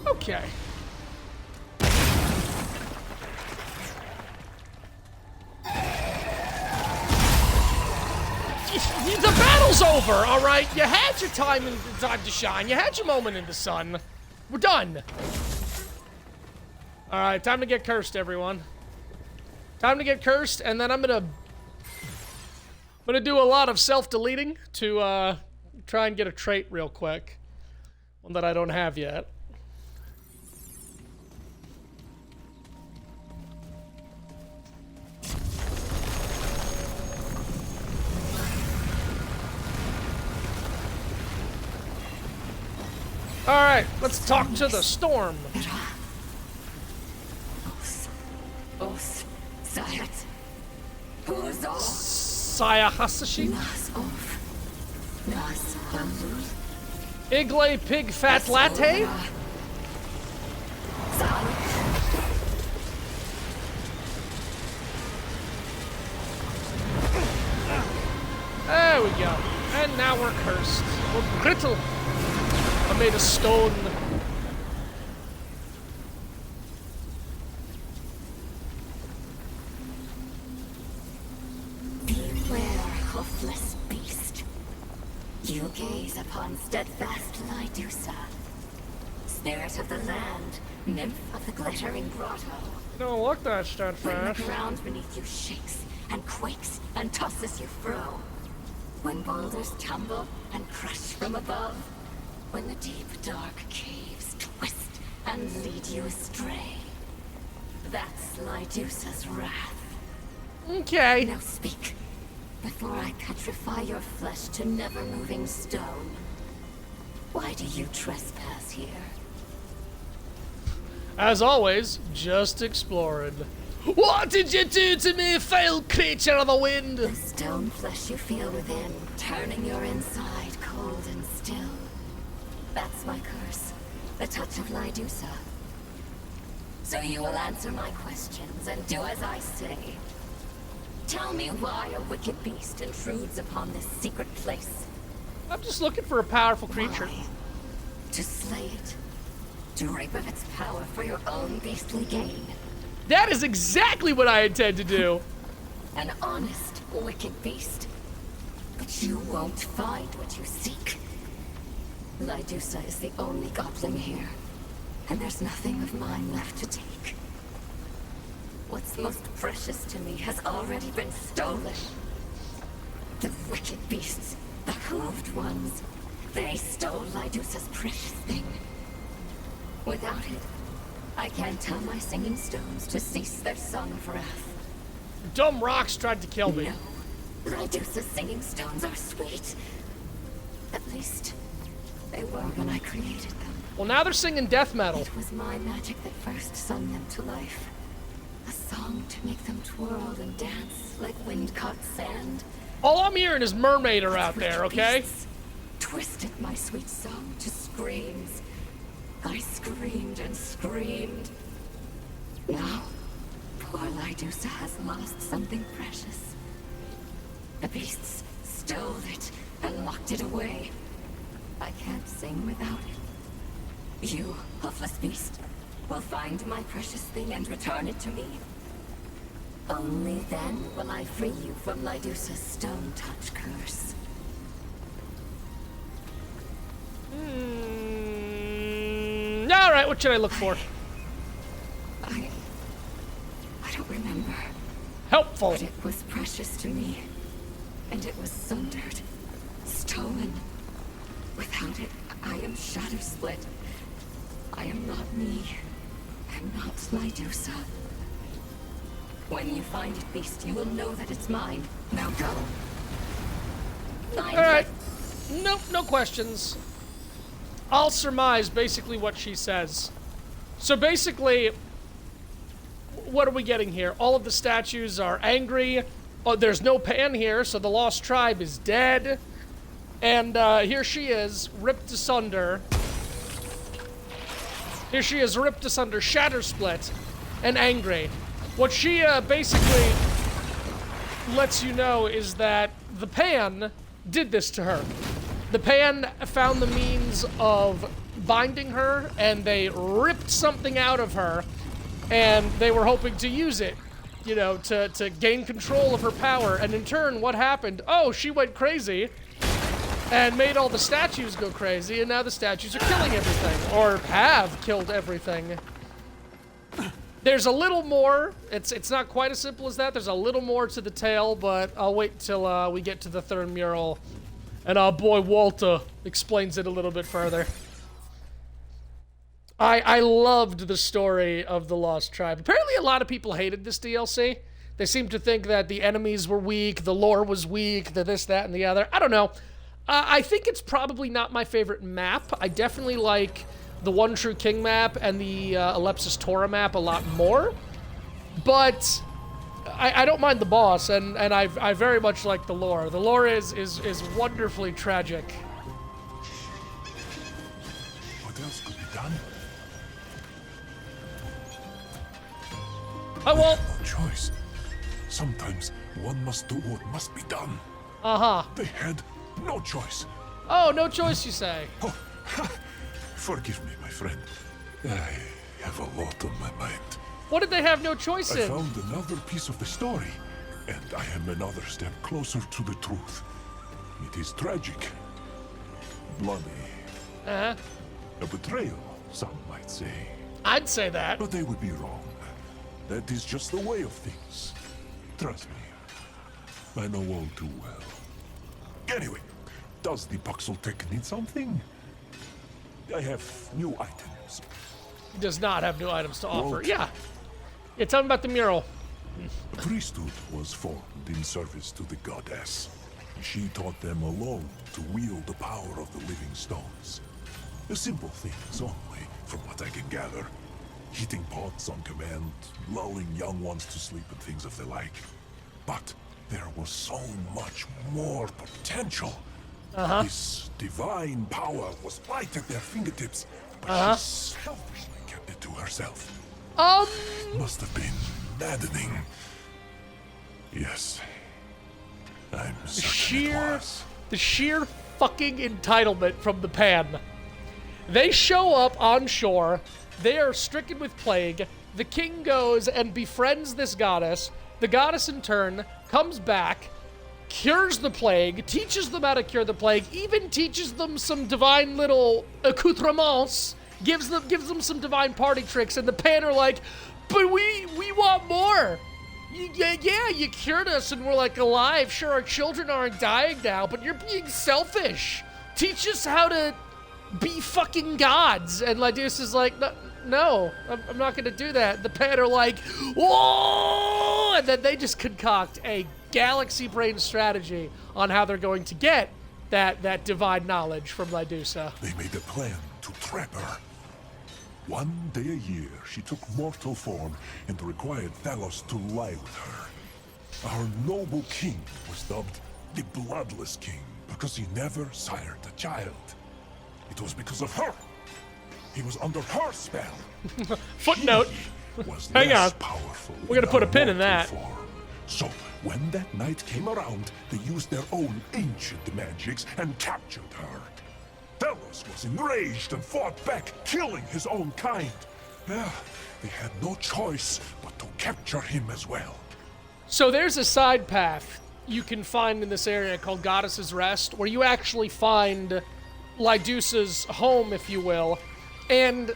Okay. The battle's over, all right? You had your time to shine. You had your moment in the sun. We're done. Alright, time to get cursed, everyone. Time to get cursed, and then I'm gonna do a lot of self-deleting to try and get a trait real quick. One that I don't have yet. Alright, let's talk to the storm. Saya Hasashi. Igle Pig Fat Latte. There we go. And now we're cursed. We're brittle. I'm made of stone. Beware, hoofless beast. You gaze upon steadfast Lydusa, spirit of the land, nymph of the glittering grotto. Don't look that When steadfast. the ground beneath you shakes and quakes and tosses you fro. When boulders tumble and crush from above. When the deep, dark caves twist and lead you astray. That's Lydusa's wrath. Okay. Now speak, before I petrify your flesh to never-moving stone. Why do you trespass here? As always, just exploring. What did you do to me, foul creature of the wind? The stone flesh you feel within, turning your inside cold and still. That's my curse, the touch of Lydusa. So you will answer my questions and do as I say. Tell me why a wicked beast intrudes upon this secret place. I'm just looking for a powerful creature. Why? To slay it. To reap of its power for your own beastly gain. That is exactly what I intend to do. An honest, wicked beast. But you won't find what you seek. Lydusa is the only goblin here, and there's nothing of mine left to take. What's most precious to me has already been stolen. The wicked beasts, the hooved ones, they stole Lydusa's precious thing. Without it, I can't tell my singing stones to cease their song of wrath. Dumb rocks tried to kill me. No, Lydusa's singing stones are sweet. At least, they were when I created them. Well, now they're singing death metal. It was my magic that first sung them to life. A song to make them twirl and dance like wind-caught sand. All I'm hearing is Mermaider out there, okay? Beasts twisted my sweet song to screams. I screamed and screamed. Now, poor Lydusa has lost something precious. The beasts stole it and locked it away. I can't sing without it. You, hoofless beast, will find my precious thing and return it to me. Only then will I free you from Lydusa's stone touch curse. Alright, what should I look for? I don't remember. Helpful. But it was precious to me. And it was sundered. Stolen. Without it, I am shatter split. I am not me. I'm not Lydusa. When you find it, beast, you will know that it's mine. Now go. Find Alright. it. Nope, no questions. I'll surmise basically what she says. So basically, what are we getting here? All of the statues are angry. Oh, there's no Pan here, so the lost tribe is dead. And here she is, ripped asunder. Here she is, ripped asunder, shatter split, and angry. What she basically lets you know is that the Pan did this to her. The Pan found the means of binding her, and they ripped something out of her, and they were hoping to use it, you know, to gain control of her power. And in turn, what happened? Oh, she went crazy and made all the statues go crazy, and now the statues are killing everything, or have killed everything. There's a little more. It's not quite as simple as that. There's a little more to the tale, but I'll wait till we get to the third mural, and our boy Walter explains it a little bit further. I loved the story of the Lost Tribe. Apparently, a lot of people hated this DLC. They seemed to think that the enemies were weak, the lore was weak, the this, that, and the other. I don't know. I think it's probably not my favorite map. I definitely like the One True King map and the Ellipsis Tora map a lot more. But I don't mind the boss, and I very much like the lore. The lore is wonderfully tragic. What else could be done? I won't. No choice. Sometimes one must do what must be done. Uh-huh. They had no choice. Oh, no choice, you say. Oh, forgive me, my friend. I have a lot on my mind. What did they have no choice I in? found another piece of the story, and I am another step closer to the truth. It is tragic, bloody, Uh-huh. a betrayal, some might say. I'd say that. But they would be wrong. That is just the way of things. Trust me, I know all too well. Anyway, does the Paxeltech need something? I have new items. He does not have new items to offer. Walt. Yeah. Yeah, tell me about the mural. The priesthood was formed in service to the goddess. She taught them alone to wield the power of the living stones. The simple things only, from what I can gather. Heating pots on command, lulling young ones to sleep and things of the like. But there was so much more potential. This divine power was right at their fingertips, but she selfishly kept it to herself. Must have been maddening. Yes. I'm certain it was. The sheer fucking entitlement from the pan. They show up on shore. They are stricken with plague. The king goes and befriends this goddess. The goddess, in turn, comes back, cures the plague, teaches them how to cure the plague, even teaches them some divine little accoutrements, gives them some divine party tricks, and the pan are like, but we want more. Yeah, you cured us and we're like alive. Sure, our children aren't dying now, but you're being selfish. Teach us how to be fucking gods. And Lydeus is like, no, I'm not gonna do that. The pan are like, whoa! And then they just concoct a galaxy brain strategy on how they're going to get that divine knowledge from Lydusa. They made a plan to trap her. One day a year, she took mortal form and required Thalos to lie with her. Our noble king was dubbed the Bloodless King because he never sired a child. It was because of her. He was under her spell. Footnote. She was Hang less on. powerful We're gonna in put a her pin in mortal that. form. So, when that night came around, they used their own ancient magics and captured her. Thalos was enraged and fought back, killing his own kind. Well, they had no choice but to capture him as well. So there's a side path you can find in this area called Goddess's Rest, where you actually find Lydusa's home, if you will, and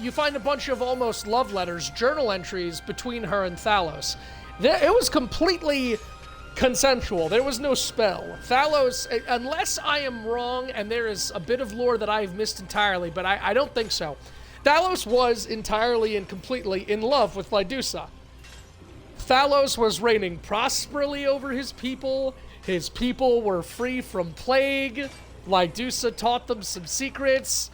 you find a bunch of almost love letters, journal entries between her and Thalos. It was completely consensual. There was no spell. Thalos, unless I am wrong, and there is a bit of lore that I've missed entirely, but I don't think so. Thalos was entirely and completely in love with Lydusa. Thalos was reigning prosperly over his people. His people were free from plague. Lydusa taught them some secrets.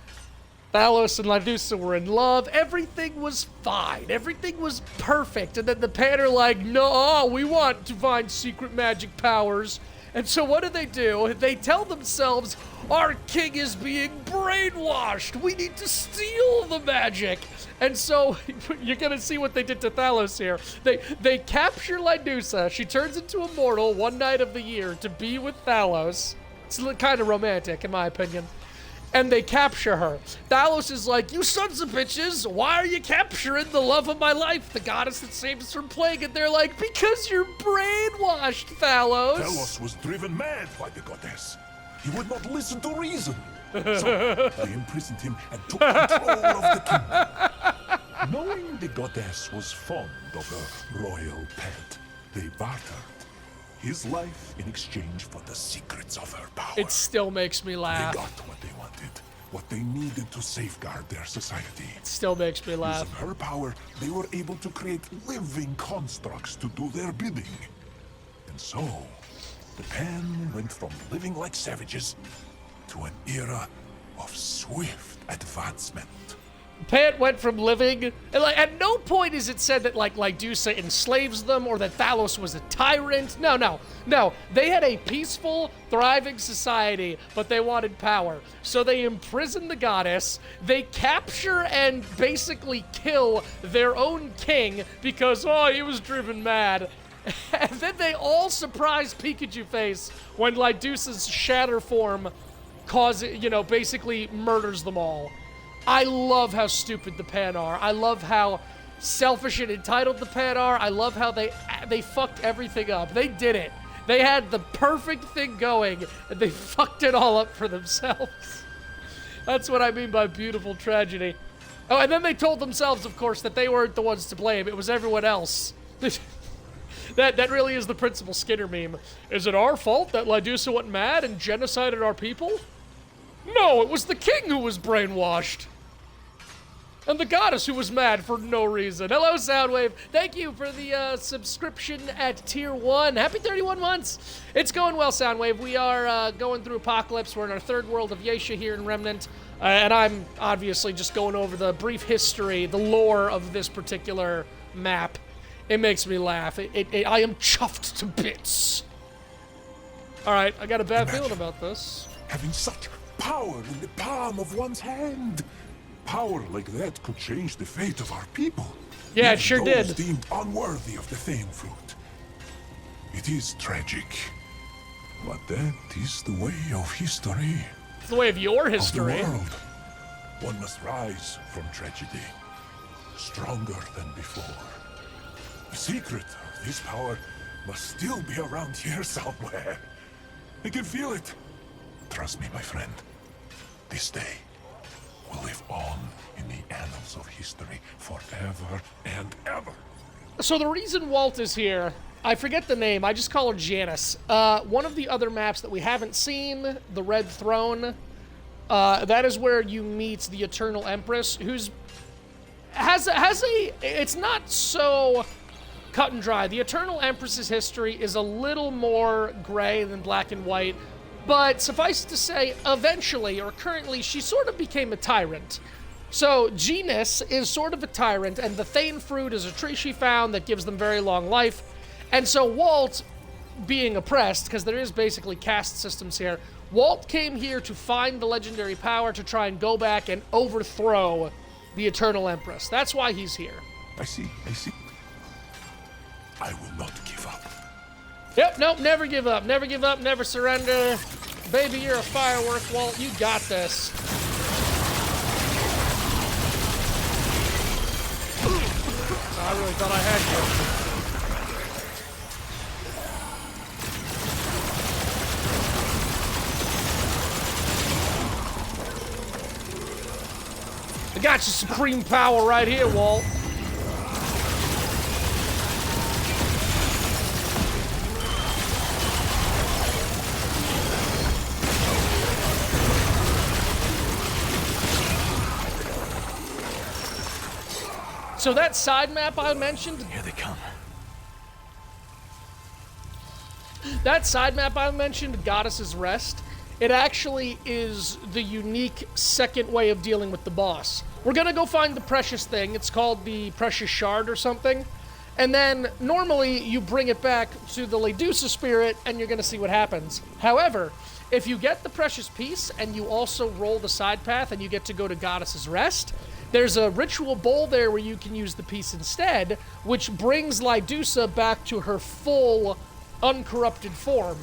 Thalos and Lydusa were in love. Everything was fine. Everything was perfect. And then the pan are like, no, we want divine secret magic powers. And so what do? They tell themselves, our king is being brainwashed. We need to steal the magic. And so you're going to see what they did to Thalos here. They capture Lydusa. She turns into a mortal one night of the year to be with Thalos. It's kind of romantic, in my opinion. And they capture her. Thalos is like, you sons of bitches, why are you capturing the love of my life, the goddess that saves us from plague? And they're like, because you're brainwashed, Thalos. Thalos was driven mad by the goddess. He would not listen to reason. So they imprisoned him and took control of the kingdom. Knowing the goddess was fond of her royal pet, they bartered his life in exchange for the secrets of her power. It still makes me They laugh. got what they wanted, what they needed to safeguard their society. It still makes me laugh. Using her power, they were able to create living constructs to do their bidding. And so, the pen went from living like savages to an era of swift advancement. Pan went from living, and like at no point is it said that like Lydusa enslaves them or that Thalos was a tyrant. No. They had a peaceful, thriving society, but they wanted power. So they imprison the goddess, they capture and basically kill their own king because, oh, he was driven mad. And then they all surprise Pikachu face when Lydusa's shatter form basically murders them all. I love how stupid the Pan are. I love how selfish and entitled the Pan are. I love how they fucked everything up. They did it. They had the perfect thing going, and they fucked it all up for themselves. That's what I mean by beautiful tragedy. Oh, and then they told themselves, of course, that they weren't the ones to blame. It was everyone else. That really is the Principal Skinner meme. Is it our fault that Lydusa went mad and genocided our people? No, it was the king who was brainwashed. And the goddess who was mad for no reason. Hello, Soundwave. Thank you for the subscription at Tier 1. Happy 31 months. It's going well, Soundwave. We are going through Apocalypse. We're in our third world of Yeisha here in Remnant. And I'm obviously just going over the brief history, the lore of this particular map. It makes me laugh. I am chuffed to bits. All right, I got a bad feeling about this. Having such power in the palm of one's hand. Power like that could change the fate of our people. Yeah, it Even sure those did. deemed unworthy of the Thane fruit. It is tragic, but that is the way of history. It's the way of your Of the history. world. One must rise from tragedy, stronger than before. The secret of this power must still be around here somewhere. I can feel it. Trust me, my friend. This day will live on in the annals of history forever and ever. So the reason Walt is here, I forget the name, I just call her Janice. One of the other maps that we haven't seen, the Red Throne, that is where you meet the Eternal Empress, who's it's not so cut and dry. The Eternal Empress's history is a little more gray than black and white, but suffice to say, eventually, or currently, she sort of became a tyrant. So, Genus is sort of a tyrant, and the Thane fruit is a tree she found that gives them very long life. And so Walt, being oppressed, because there is basically caste systems here, Walt came here to find the legendary power to try and go back and overthrow the Eternal Empress. That's why he's here. I see. I will not give up. Yep, nope, never give up, never surrender. Baby, you're a firework, Walt, you got this. I really thought I had you. I got your supreme power right here, Walt. So that side map I mentioned, Here they come. Goddess's Rest, it actually is the unique second way of dealing with the boss. We're gonna go find the precious thing. It's called the Precious Shard or something. And then normally you bring it back to the Lydusa spirit and you're gonna see what happens. However, if you get the precious piece and you also roll the side path and you get to go to Goddess's Rest, there's a ritual bowl there where you can use the piece instead, which brings Lydusa back to her full, uncorrupted form.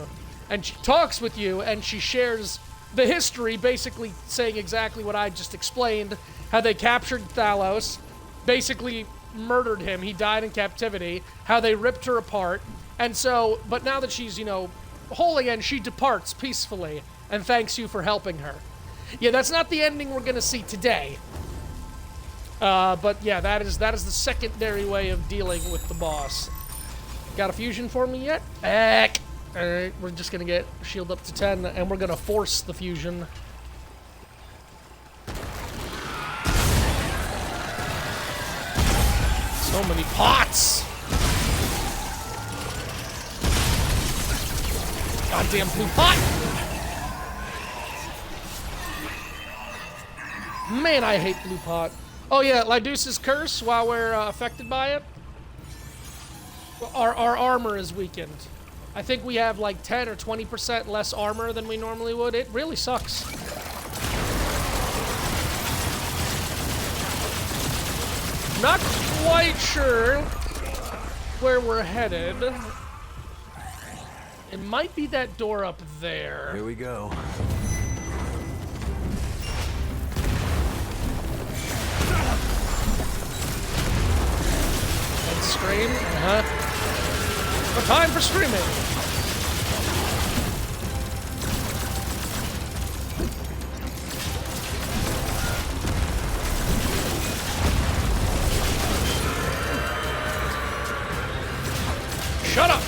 And she talks with you, and she shares the history, basically saying exactly what I just explained, how they captured Thalos, basically murdered him, he died in captivity, how they ripped her apart, and so, but now that she's, whole again, she departs peacefully, and thanks you for helping her. Yeah, that's not the ending we're gonna see today. But yeah, that is the secondary way of dealing with the boss. Got a fusion for me yet? Heck! Alright, we're just gonna get shield up to 10, and we're gonna force the fusion. So many pots! Goddamn blue pot! Man, I hate blue pot. Oh yeah, Lydusa's curse, while we're affected by it, our armor is weakened. I think we have like 10 or 20% less armor than we normally would. It really sucks. Not quite sure where we're headed. It might be that door up there. Here we go. And scream. No time for screaming. Shut up!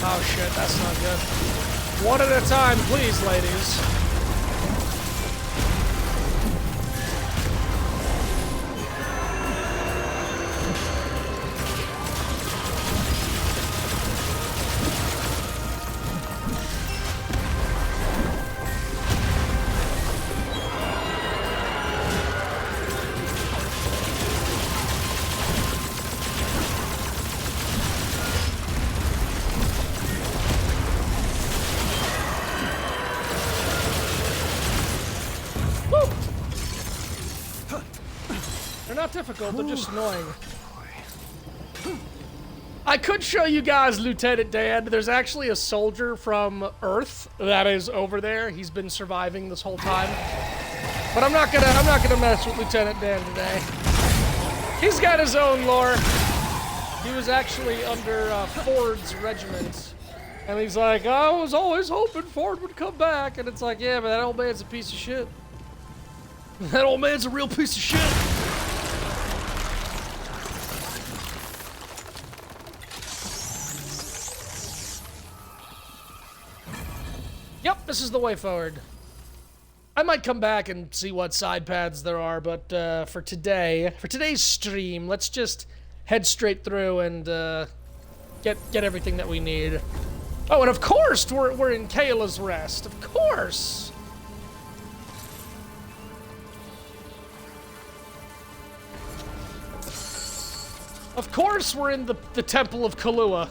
Oh shit, that's not good. One at a time, please, ladies. Difficult, they're just annoying. I could show you guys Lieutenant Dan. There's actually a soldier from Earth that is over there. He's been surviving this whole time. But I'm not gonna mess with Lieutenant Dan today. He's got his own lore. He was actually under Ford's regiment. And he's like, I was always hoping Ford would come back. And it's like, yeah, but that old man's a piece of shit. That old man's a real piece of shit. Yep, this is the way forward. I might come back and see what side paths there are, but for today's stream, let's just head straight through and get everything that we need. Oh, and of course we're in Kayla's Rest. Of course. Of course we're in the Temple of Kahlua.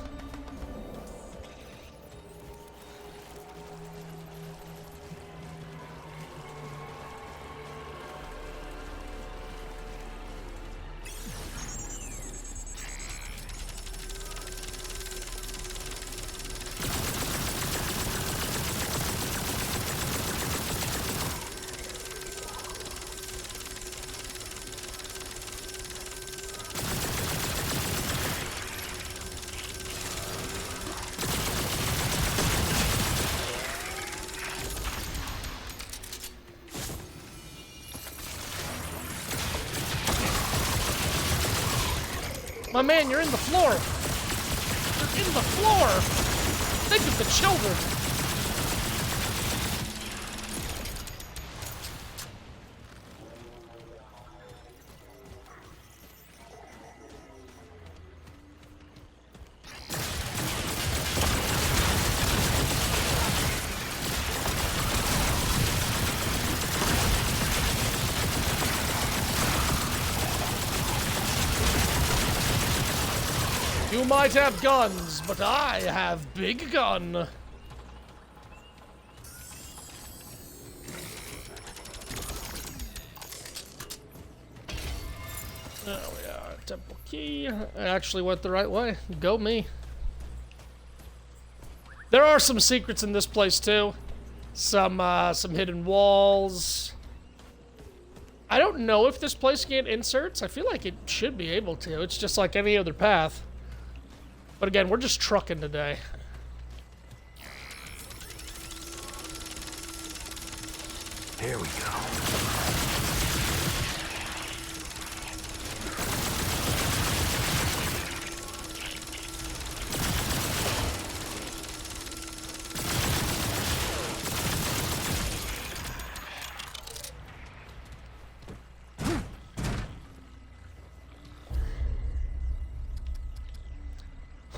My man, you're in the floor. You're in the floor. Think of the children. You might have guns, but I have big gun. There we are, temple key. I actually went the right way. Go me. There are some secrets in this place too. Some hidden walls. I don't know if this place can get inserts. I feel like it should be able to. It's just like any other path. But again, we're just trucking today. Here we go.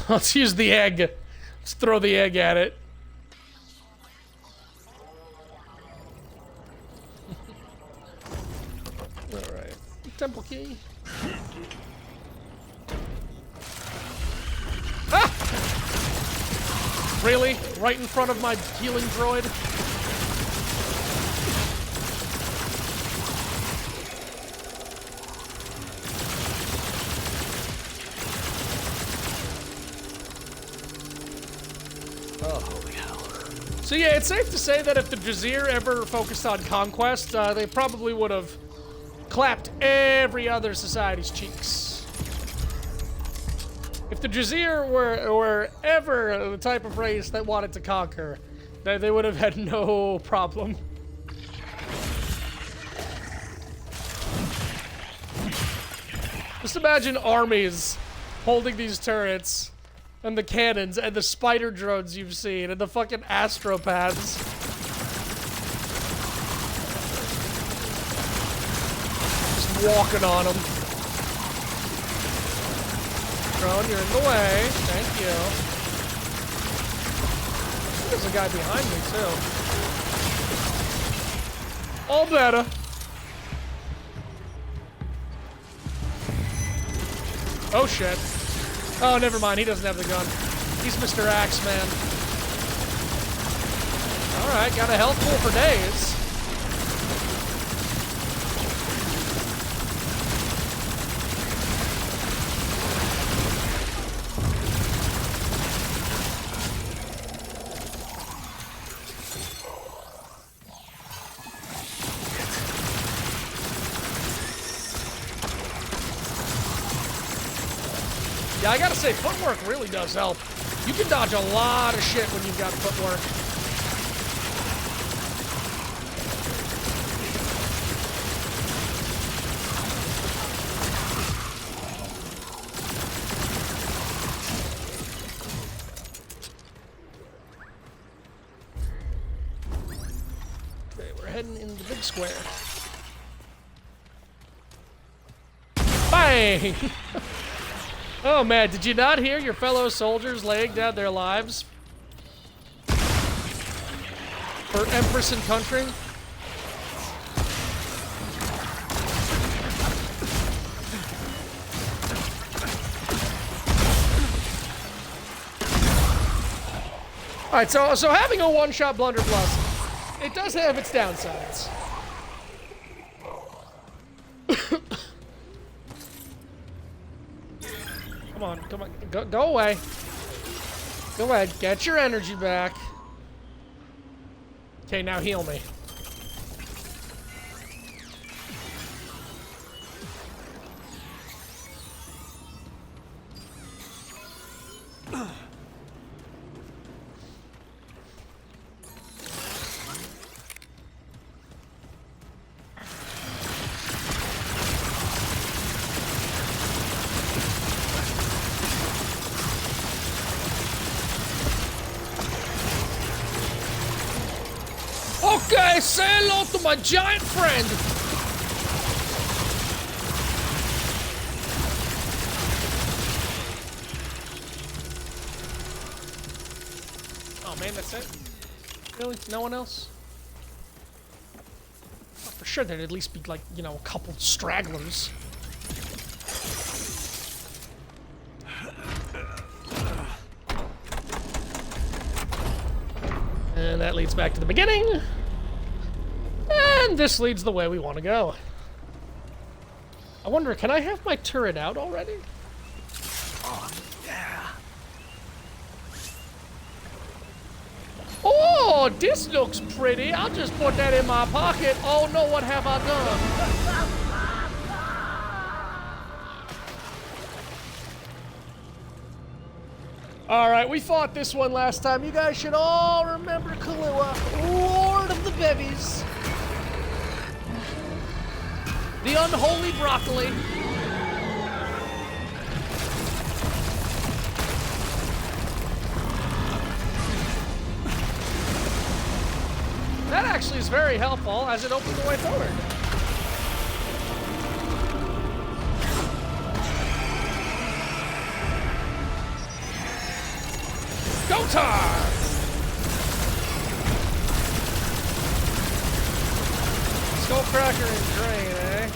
Let's use the egg. Let's throw the egg at it. Alright. Temple key. Ah! Really? Right in front of my healing droid? So yeah, it's safe to say that if the Jazeer ever focused on conquest, they probably would have clapped every other society's cheeks. If the Jazeer were ever the type of race that wanted to conquer, they would have had no problem. Just imagine armies holding these turrets, and the cannons, and the spider drones you've seen, and the fucking astropaths. Just walking on them. Drone, you're in the way. Thank you. There's a guy behind me, too. All better. Oh, shit. Oh, never mind. He doesn't have the gun. He's Mr. Axeman. Alright, got a health pool for days. Yeah, I gotta say, footwork really does help. You can dodge a lot of shit when you've got footwork. Okay, we're heading into the big square. Bang! Oh man, did you not hear your fellow soldiers laying down their lives for Empress and country? Alright, so having a one-shot blunderbuss, it does have its downsides. Come on, go away. Go ahead, get your energy back. Okay, now heal me. Okay, say hello to my giant friend. Oh man, that's it? Really? No one else? Oh, for sure there'd at least be like, you know, a couple stragglers. And that leads back to the beginning. And this leads the way we want to go. I wonder, can I have my turret out already? Oh, yeah. Oh, this looks pretty. I'll just put that in my pocket. Oh no, what have I done? Alright, we fought this one last time. You guys should all remember Kahlua, Lord of the Bevies. the unholy broccoli. That actually is very helpful as it opens the way forward. Go time! Skullcracker and drain, eh?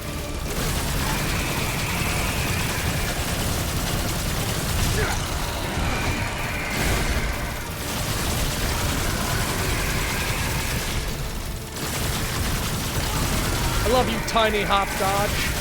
I love you, tiny hop dodge.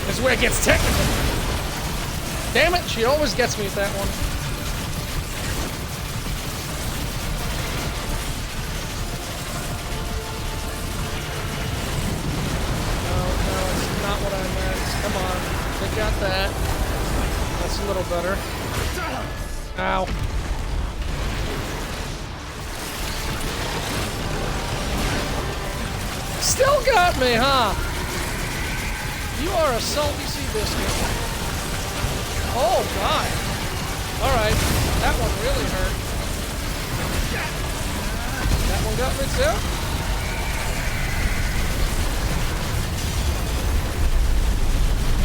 This is where it gets technical. Damn it, she always gets me with that one. No, it's not what I meant. Come on, they got that. That's a little better. Ow. Still got me, huh? You are a salty sea biscuit. Oh, God. All right. That one really hurt. That one got me, too?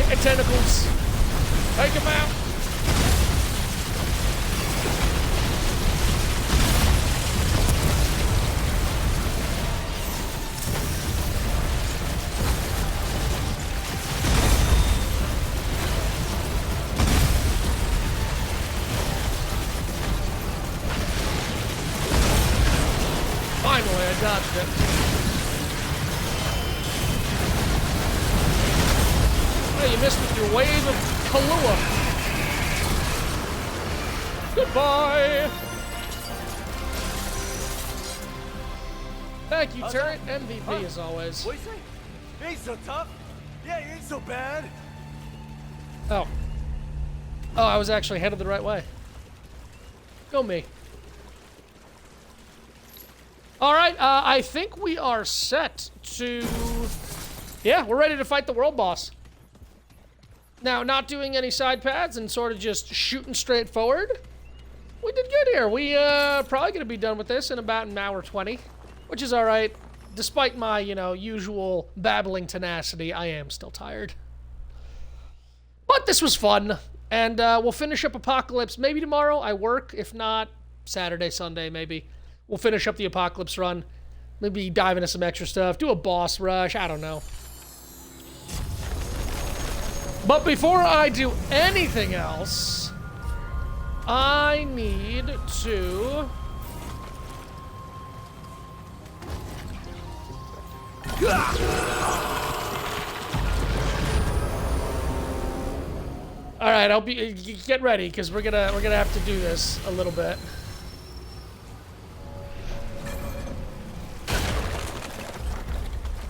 Get tentacles. Take him out. Finally, I dodged it. Oh, you missed with your wave of Kahlua. Goodbye. Thank you, Turret MVP, as always. What you say? You ain't so tough. Yeah, you ain't so bad. Oh. Oh, I was actually headed the right way. Go me. All right, I think we are set to... Yeah, we're ready to fight the world boss. Now, not doing any side paths and sort of just shooting straight forward. We did good here. We probably going to be done with this in about an hour 20, which is all right. Despite my, usual babbling tenacity, I am still tired. But this was fun, and we'll finish up Apocalypse maybe tomorrow. I work, if not Saturday, Sunday, maybe. We'll finish up the Apocalypse run. Maybe dive into some extra stuff. Do a boss rush. I don't know. But before I do anything else, I need to... All right, I'll be get ready because we're gonna have to do this a little bit.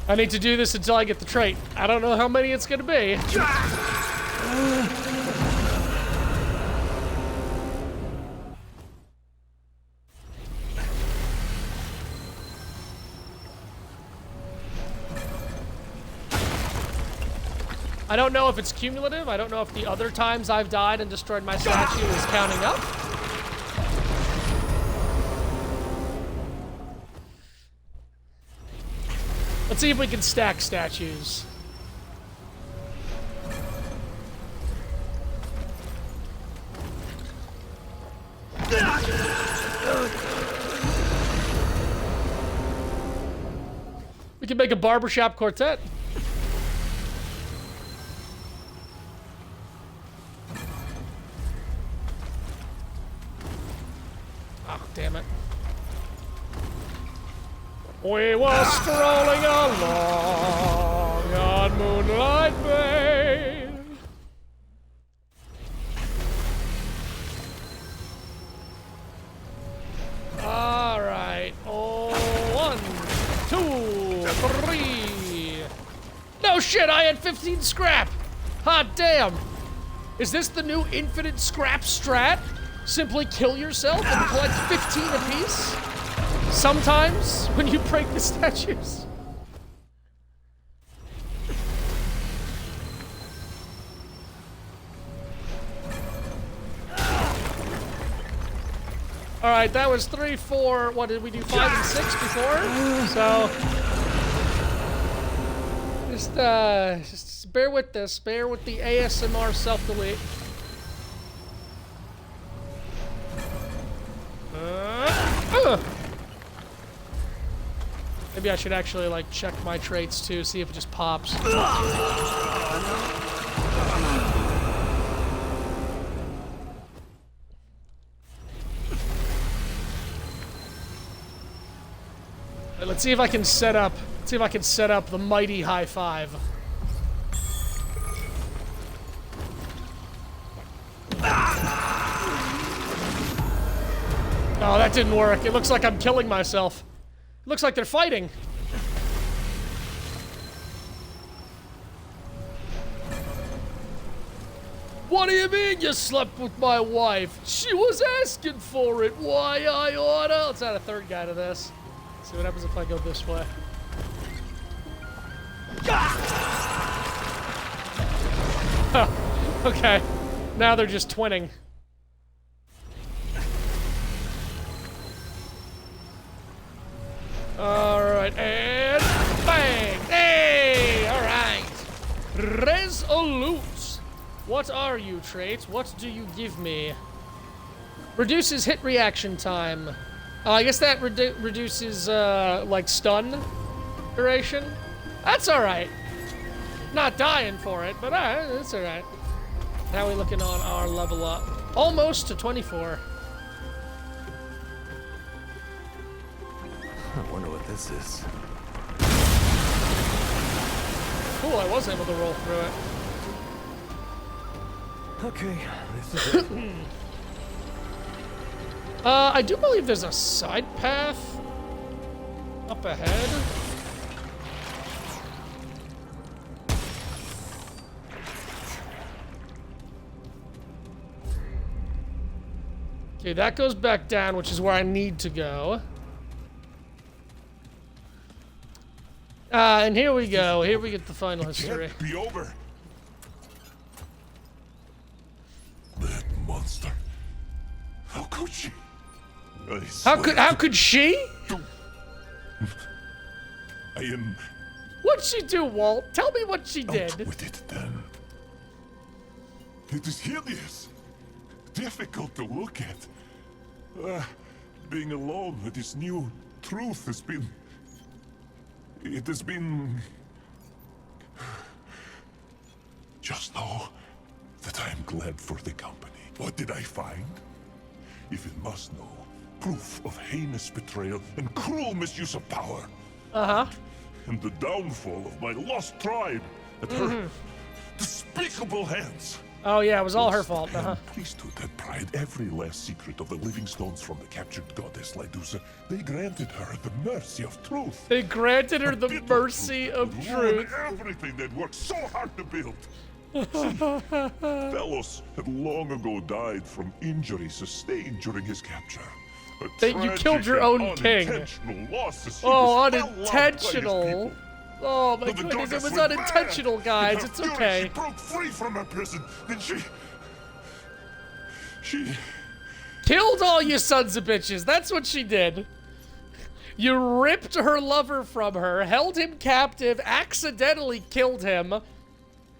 I need to do this until I get the trait. I don't know how many it's gonna be. I don't know if it's cumulative. I don't know if the other times I've died and destroyed my statue is counting up. Let's see if we can stack statues. We can make a barbershop quartet. Oh, damn it. We were strolling along on Moonlight Bay. shit, I had 15 scrap! Hot damn! Is this the new infinite scrap strat? Simply kill yourself and collect 15 apiece? Sometimes, when you break the statues. Alright, that was 3, 4, what did we do, 5 and 6 before? So... Just bear with this. Bear with the ASMR self-delete. Maybe I should actually, like, check my traits, too, see if it just pops. Let's see if I can set up... See if I can set up the mighty high five. Oh, that didn't work. It looks like I'm killing myself. It looks like they're fighting. What do you mean you slept with my wife? She was asking for it. Why I oughta? Let's add a third guy to this. See what happens if I go this way. Okay, now they're just twinning. Alright, and bang! Hey! Alright. Resolute. What are you, traits? What do you give me? Reduces hit reaction time. I guess that reduces, like, stun duration. That's alright. Not dying for it, but it's alright. How are we looking on our level up? Almost to 24. I wonder what this is. Cool, I was able to roll through it. Okay, this is it. I do believe there's a side path up ahead. Okay, that goes back down, which is where I need to go. And here we go. Here we get the final history. Can't be over. That monster. How could she? How could she? I am What'd she do, Walt? Tell me what she out did. with it then. It is hideous. Difficult to look at. Being alone with this new truth has been... It has been... Just know that I am glad for the company. What did I find? If it must know, proof of heinous betrayal and cruel misuse of power. Uh-huh. And the downfall of my lost tribe at her despicable hands. Oh yeah, it was all her fault. Uh-huh. Priesthood had pried every last secret of the living stones from the captured goddess Lydusa. They granted her the mercy of truth. They granted her the Bitter mercy of would ruin truth. everything they'd worked so hard to build. Thelos had long ago died from injuries sustained during his capture. You killed your own king. Unintentional loss as he Oh, was well loved by his unintentional. people. Oh my But the goodness, it goddess was went unintentional, mad. guys. In her It's fury, okay. She broke free from her prison. Then she Killed all you sons of bitches. That's what she did. You ripped her lover from her, held him captive, accidentally killed him,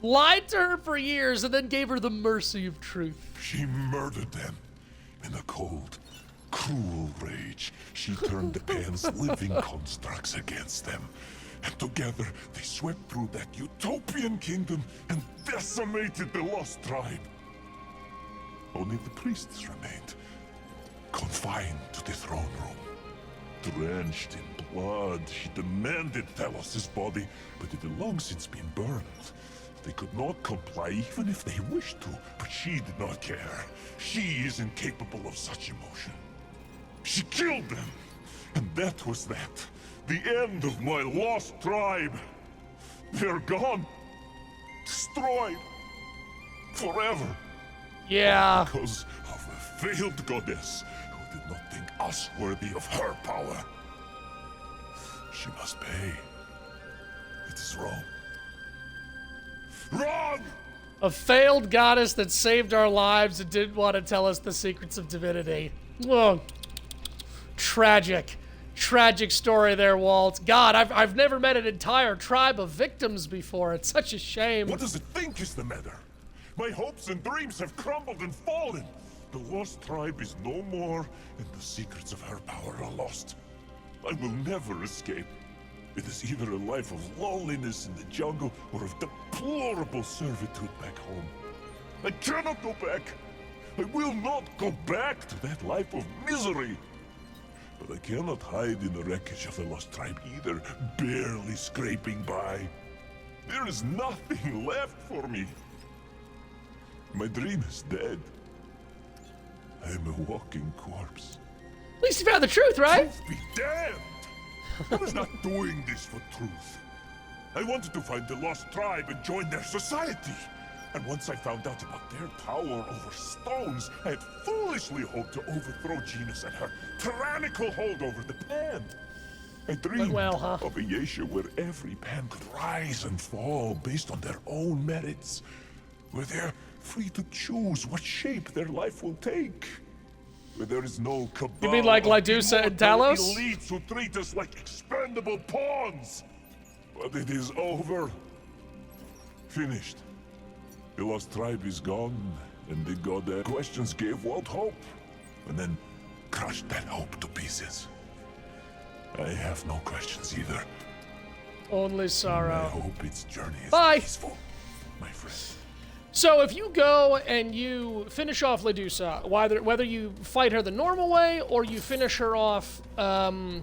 lied to her for years, and then gave her the mercy of truth. She murdered them. In a cold, cruel rage, she turned the Pan's living constructs against them. And together, they swept through that utopian kingdom and decimated the lost tribe. Only the priests remained, confined to the throne room. Drenched in blood, she demanded Thelos' body, but it had long since been burned. They could not comply even if they wished to, but she did not care. She is incapable of such emotion. She killed them, and that was that. The end of my lost tribe. They're gone. Destroyed. Forever. Yeah. Because of a failed goddess who did not think us worthy of her power. She must pay. It is wrong. Wrong! A failed goddess that saved our lives and didn't want to tell us the secrets of divinity. Oh, tragic. Tragic story there, Walt. God, I've never met an entire tribe of victims before. It's such a shame. What does it think is the matter? My hopes and dreams have crumbled and fallen. The lost tribe is no more, and the secrets of her power are lost. I will never escape. It is either a life of loneliness in the jungle or of deplorable servitude back home. I cannot go back. I will not go back to that life of misery. But I cannot hide in the wreckage of the lost tribe either, barely scraping by. There is nothing left for me. My dream is dead. I am a walking corpse. At least you found the truth, right? Truth be damned! I was not doing this for truth. I wanted to find the lost tribe and join their society. And once I found out about their power over stones, I had foolishly hoped to overthrow Genus and her tyrannical hold over the pan. I dreamed of a Yesha where every pan could rise and fall based on their own merits, where they're free to choose what shape their life will take. Where there is no cabal. You mean like Lydusa and Talos? Elites who treat us like expendable pawns. But it is over. Finished. The lost tribe is gone, and the god questions gave Walt hope, and then crushed that hope to pieces. I have no questions either. Only sorrow. I hope its journey is peaceful, my friend. So if you go and you finish off Lydusa, whether you fight her the normal way or you finish her off the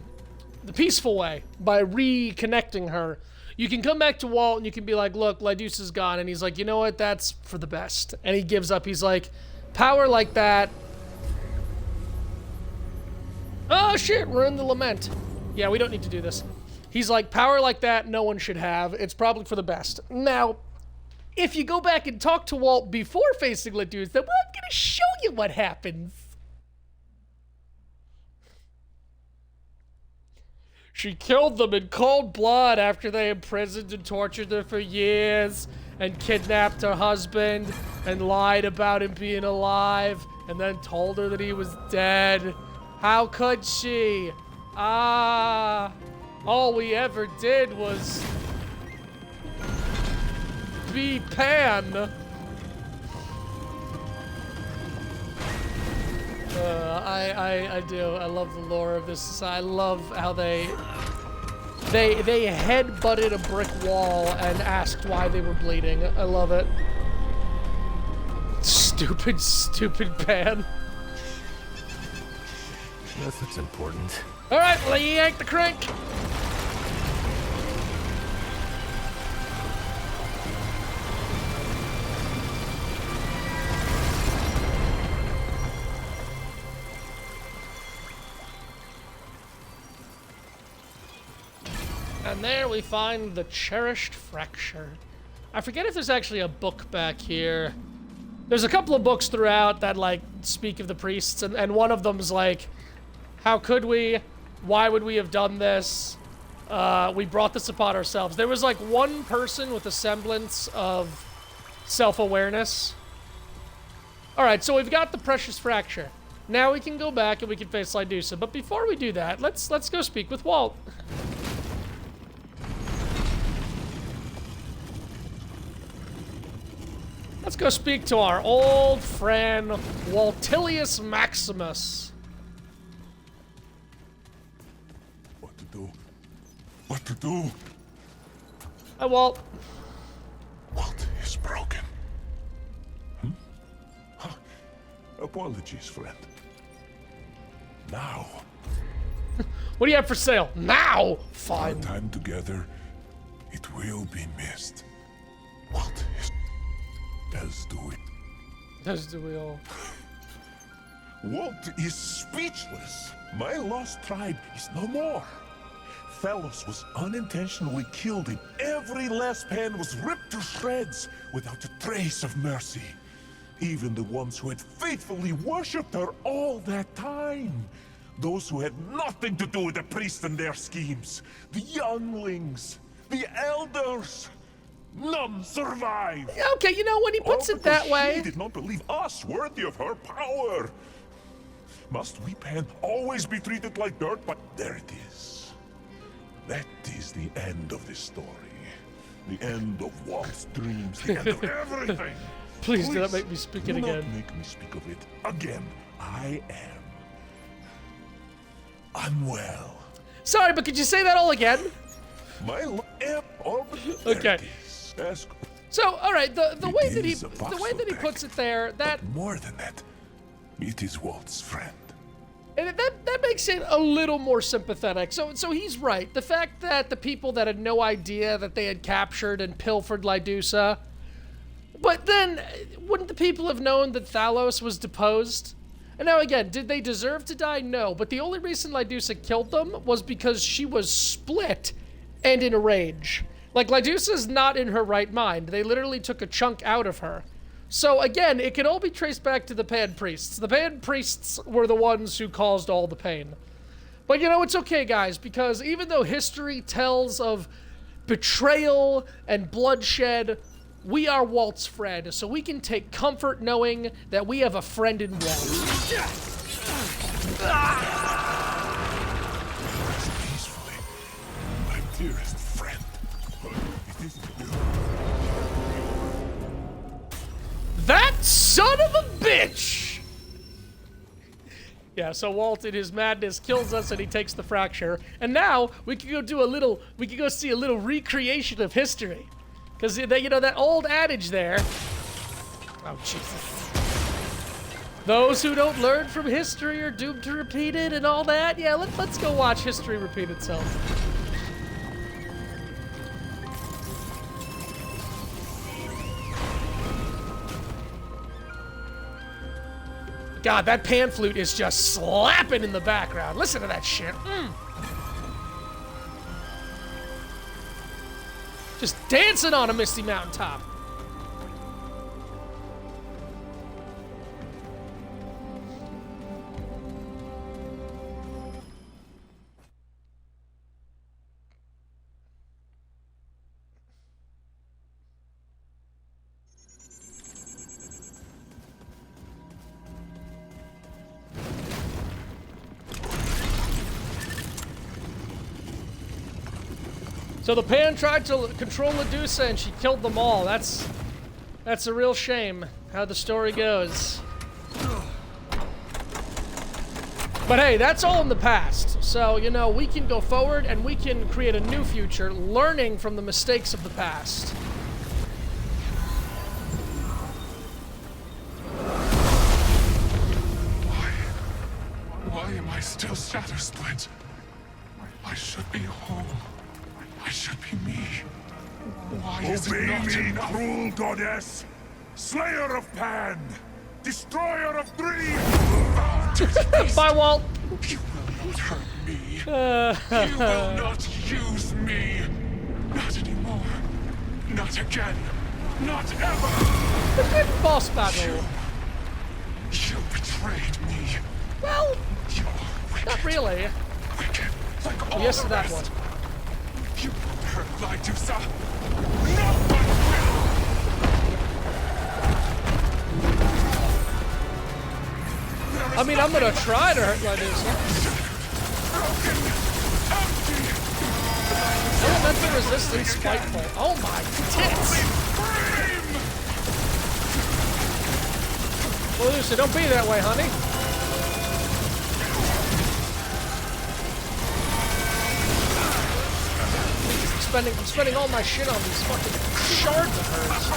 peaceful way by reconnecting her, you can come back to Walt and you can be like, look, Lydusa's gone. And he's like, you know what? That's for the best. And he gives up. He's like, power like that. Oh, shit. We're in the lament. Yeah, we don't need to do this. He's like, power like that, no one should have. It's probably for the best. Now, if you go back and talk to Walt before facing Lydusa, well, I'm going to show you what happens. She killed them in cold blood after they imprisoned and tortured her for years, and kidnapped her husband, and lied about him being alive, and then told her that he was dead. How could she? All we ever did was be Pan. I do. I love the lore of this. I love how they head-butted a brick wall and asked why they were bleeding. I love it. Stupid, stupid Pan. Nothing's important. All right, well, you yank the crank. And there we find the cherished fracture. I forget if there's actually a book back here. There's a couple of books throughout that, like, speak of the priests, and one of them's like, how could we? Why would we have done this? We brought this upon ourselves. There was, like, one person with a semblance of self-awareness. All right, so we've got the precious fracture. Now we can go back and we can face Lydusa. But before we do that, let's go speak with Walt. Let's go speak to our old friend, Waltilius Maximus. What to do? What to do? Hi, Walt. Walt is broken. Huh? Apologies, friend. Now. What do you have for sale? Now! Fine. Our time together, it will be missed. Walt is... as do we. As do we all. Walt is speechless. My lost tribe is no more. Thalos was unintentionally killed and every last pen was ripped to shreds without a trace of mercy. Even the ones who had faithfully worshipped her all that time. Those who had nothing to do with the priest and their schemes. The younglings. The elders. None survived. Okay, you know, when he puts All it that because way... She did not believe us worthy of her power. Must we, Pan, always be treated like dirt? But there it is. That is the end of this story. The end of Walt's dreams. The end of everything. Please do not make me speak it do again. not make me speak of it again. I am unwell. Sorry, but could you say that all again? My Okay. Ask. So, all right, the way It that he is a puts it there, that More than that, it is Walt's friend. and that makes it a little more sympathetic. So he's right. The fact that the people that had no idea that they had captured and pilfered Lydusa, but then wouldn't the people have known that Thalos was deposed? And now again, did they deserve to die? No, but the only reason Lydusa killed them was because she was split and in a rage. Like, Lydusa's not in her right mind. They literally took a chunk out of her. So again, it can all be traced back to the Pan Priests. The Pan Priests were the ones who caused all the pain. But you know, it's okay, guys, because even though history tells of betrayal and bloodshed, we are Walt's friend, so we can take comfort knowing that we have a friend in Walt. Peacefully, my dearest friend. It isn't you. That son of a bitch! Yeah, so Walt in his madness kills us and he takes the fracture. And now we can go see a little recreation of history. Because, you know, that old adage there. Oh, Jesus. Those who don't learn from history are doomed to repeat it and all that. Yeah, let's go watch history repeat itself. God, that pan flute is just slapping in the background. Listen to that shit. Just dancing on a misty mountaintop. So the Pan tried to control Lydusa and she killed them all. That's a real shame how the story goes. But hey, that's all in the past. So, you know, we can go forward and we can create a new future, learning from the mistakes of the past. Why am I still shatter split? I should be whole. I should be me. Why is it not enough? Cruel goddess! Slayer of Pan! Destroyer of dreams! Bye, Walt. You will not hurt me. You will not use me. Not anymore. Not again. Not ever. Boss battle. You betrayed me. Well, You're wicked. not really. Wicked. Like all Yes the to that rest. one. You won't hurt Lydusa. No one will. I mean, I'm gonna try to hurt Lydusa. Broken. Empty. Elemental resistance, spiteful. Oh my tits! Flame. Lydusa, don't be that way, honey. I'm spending all my shit on these fucking shards of hers.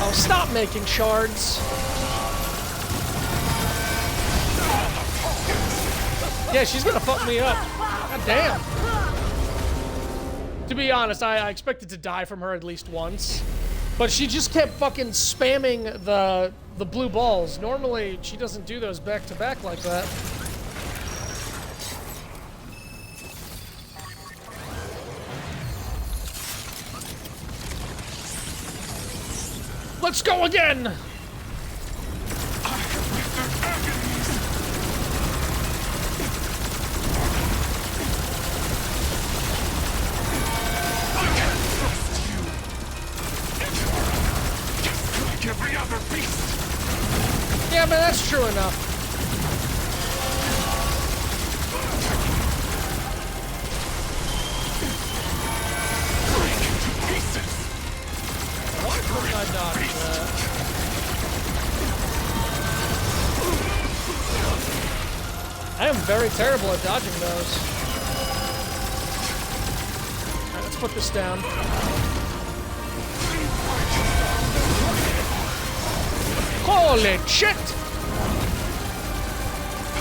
Oh, stop making shards. Yeah, she's gonna fuck me up. God damn. To be honest, I expected to die from her at least once. But she just kept fucking spamming the blue balls. Normally, she doesn't do those back to back like that. Let's go again! Every other beast. Yeah, man, that's true enough. Why couldn't I dodge that? I am very terrible at dodging those. Alright, let's put this down. Holy shit!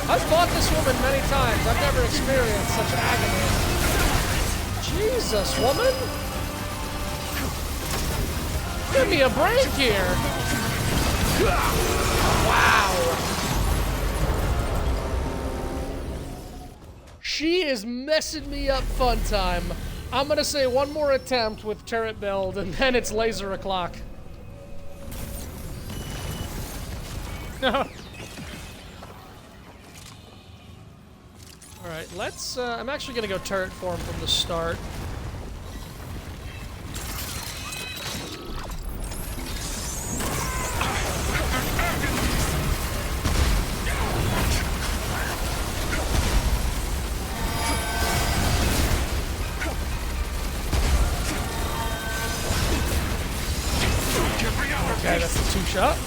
I've fought this woman many times. I've never experienced such agony. Jesus, woman! Give me a break here! Wow! She is messing me up fun time. I'm gonna say one more attempt with turret build, and then it's laser o'clock. Alright, let's, I'm actually gonna go turret form from the start. Okay, that's a two-shot.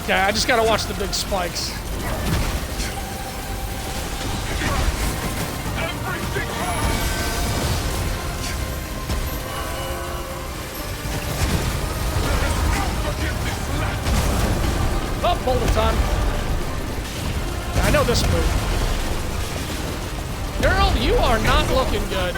Okay, I just gotta watch the big spikes. Oh, boulder time. I know this move. Girl, you are not looking good.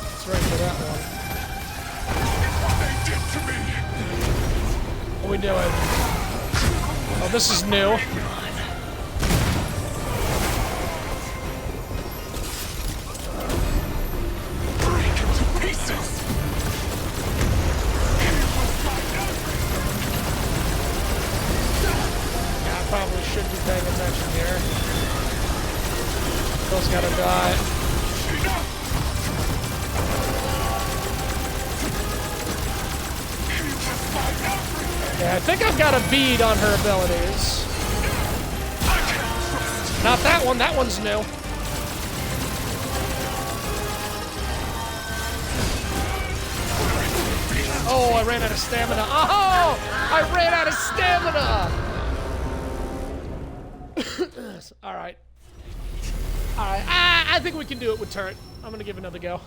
Let's ready for that one. What are we doing? Oh, this is new. Probably should be paying attention here. Girl's gotta die. Yeah, I think I've got a bead on her abilities. Not that one, that one's new. Oh, I ran out of stamina. Oh, I ran out of stamina! Alright. Alright, I think we can do it with turret. I'm gonna give it another go.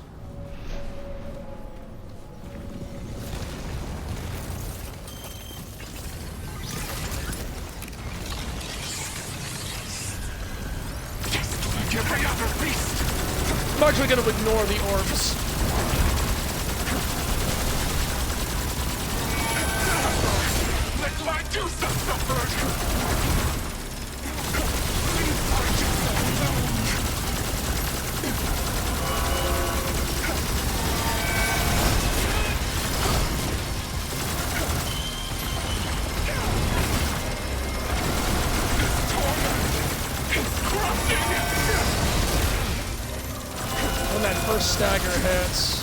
I'm actually gonna ignore the orbs. Let my juice suffer. When that first stagger hits.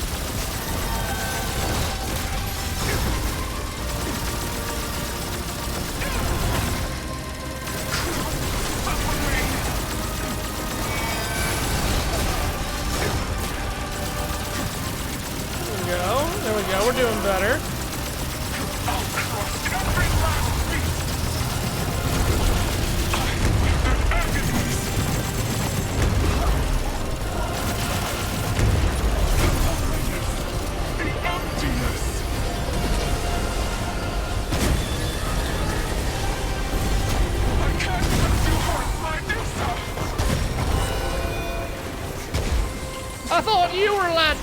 There we go, we're doing better.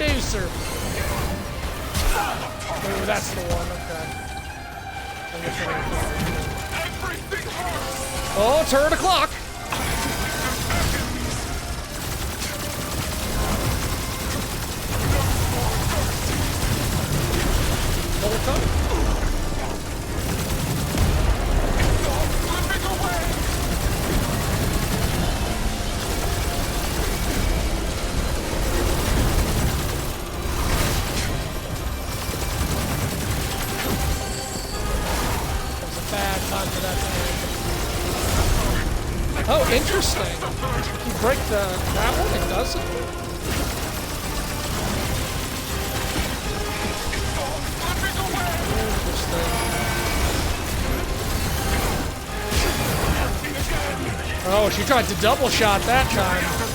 Medusa. Oh, that's the one. Okay. Oh, turn the clock. Double time. Oh, interesting. If you break that one, it does it? Interesting. Oh, she tried to double shot that time.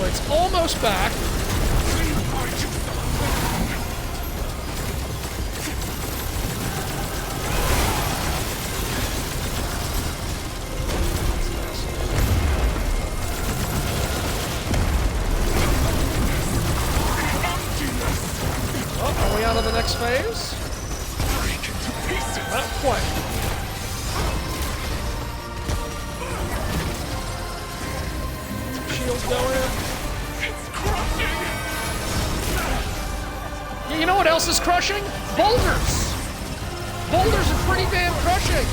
It's almost back. Oh, are we on to the next phase? Not quite. Shields going. You know what else is crushing? Boulders! Boulders are pretty damn crushing!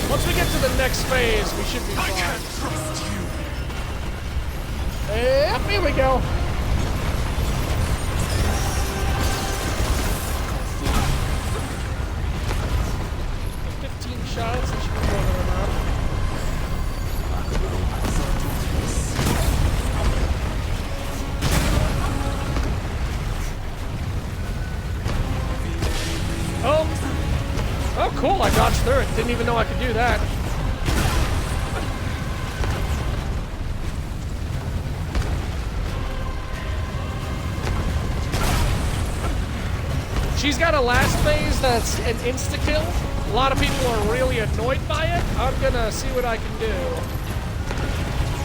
Once we get to the next phase, we should be fine. Yep, here we go. Shots, that should be more than enough. Oh, cool, I dodged through it. Didn't even know I could do that. She's got a last phase that's an insta-kill. A lot of people are really annoyed by it. I'm gonna see what I can do.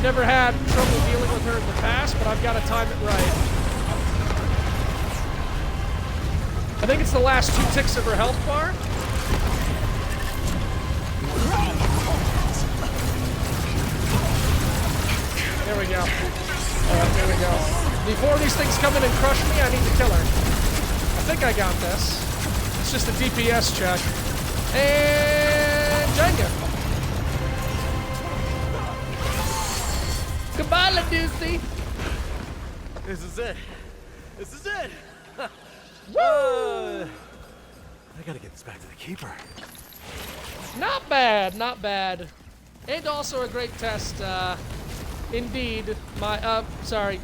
Never had trouble dealing with her in the past, but I've got to time it right. I think it's the last 2 ticks of her health bar. There we go. There we go. Before these things come in and crush me, I need to kill her. I think I got this. It's just a DPS check. And Jenga. Goodbye, Lucy. This is it. This is it. Woo! I gotta get this back to the keeper. Not bad, not bad. And also a great test, indeed. Sorry.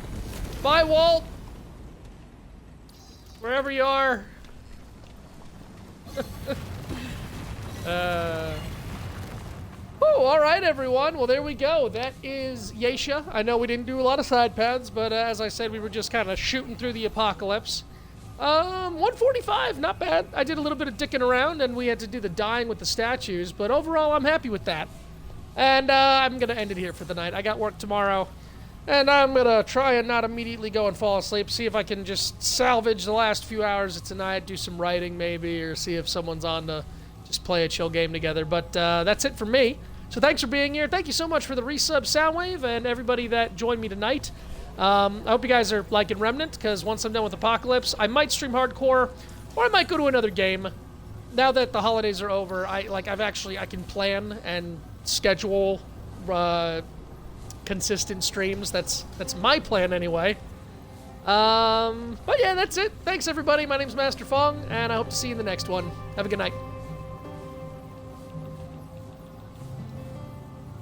Bye, Walt. Wherever you are. Oh, all right, everyone. Well, there we go. That is Yeisha. I know we didn't do a lot of side paths, but as I said, we were just kind of shooting through the apocalypse. 145, not bad. I did a little bit of dicking around, and we had to do the dying with the statues, but overall, I'm happy with that. And I'm going to end it here for the night. I got work tomorrow, and I'm going to try and not immediately go and fall asleep, see if I can just salvage the last few hours of tonight, do some writing maybe, or see if someone's on to just play a chill game together. But that's it for me. So thanks for being here. Thank you so much for the resub, Soundwave, and everybody that joined me tonight. I hope you guys are liking Remnant, because once I'm done with Apocalypse, I might stream hardcore, or I might go to another game. Now that the holidays are over, I can plan and schedule consistent streams. That's my plan anyway. But yeah, that's it. Thanks everybody. My name's Master Fong, and I hope to see you in the next one. Have a good night.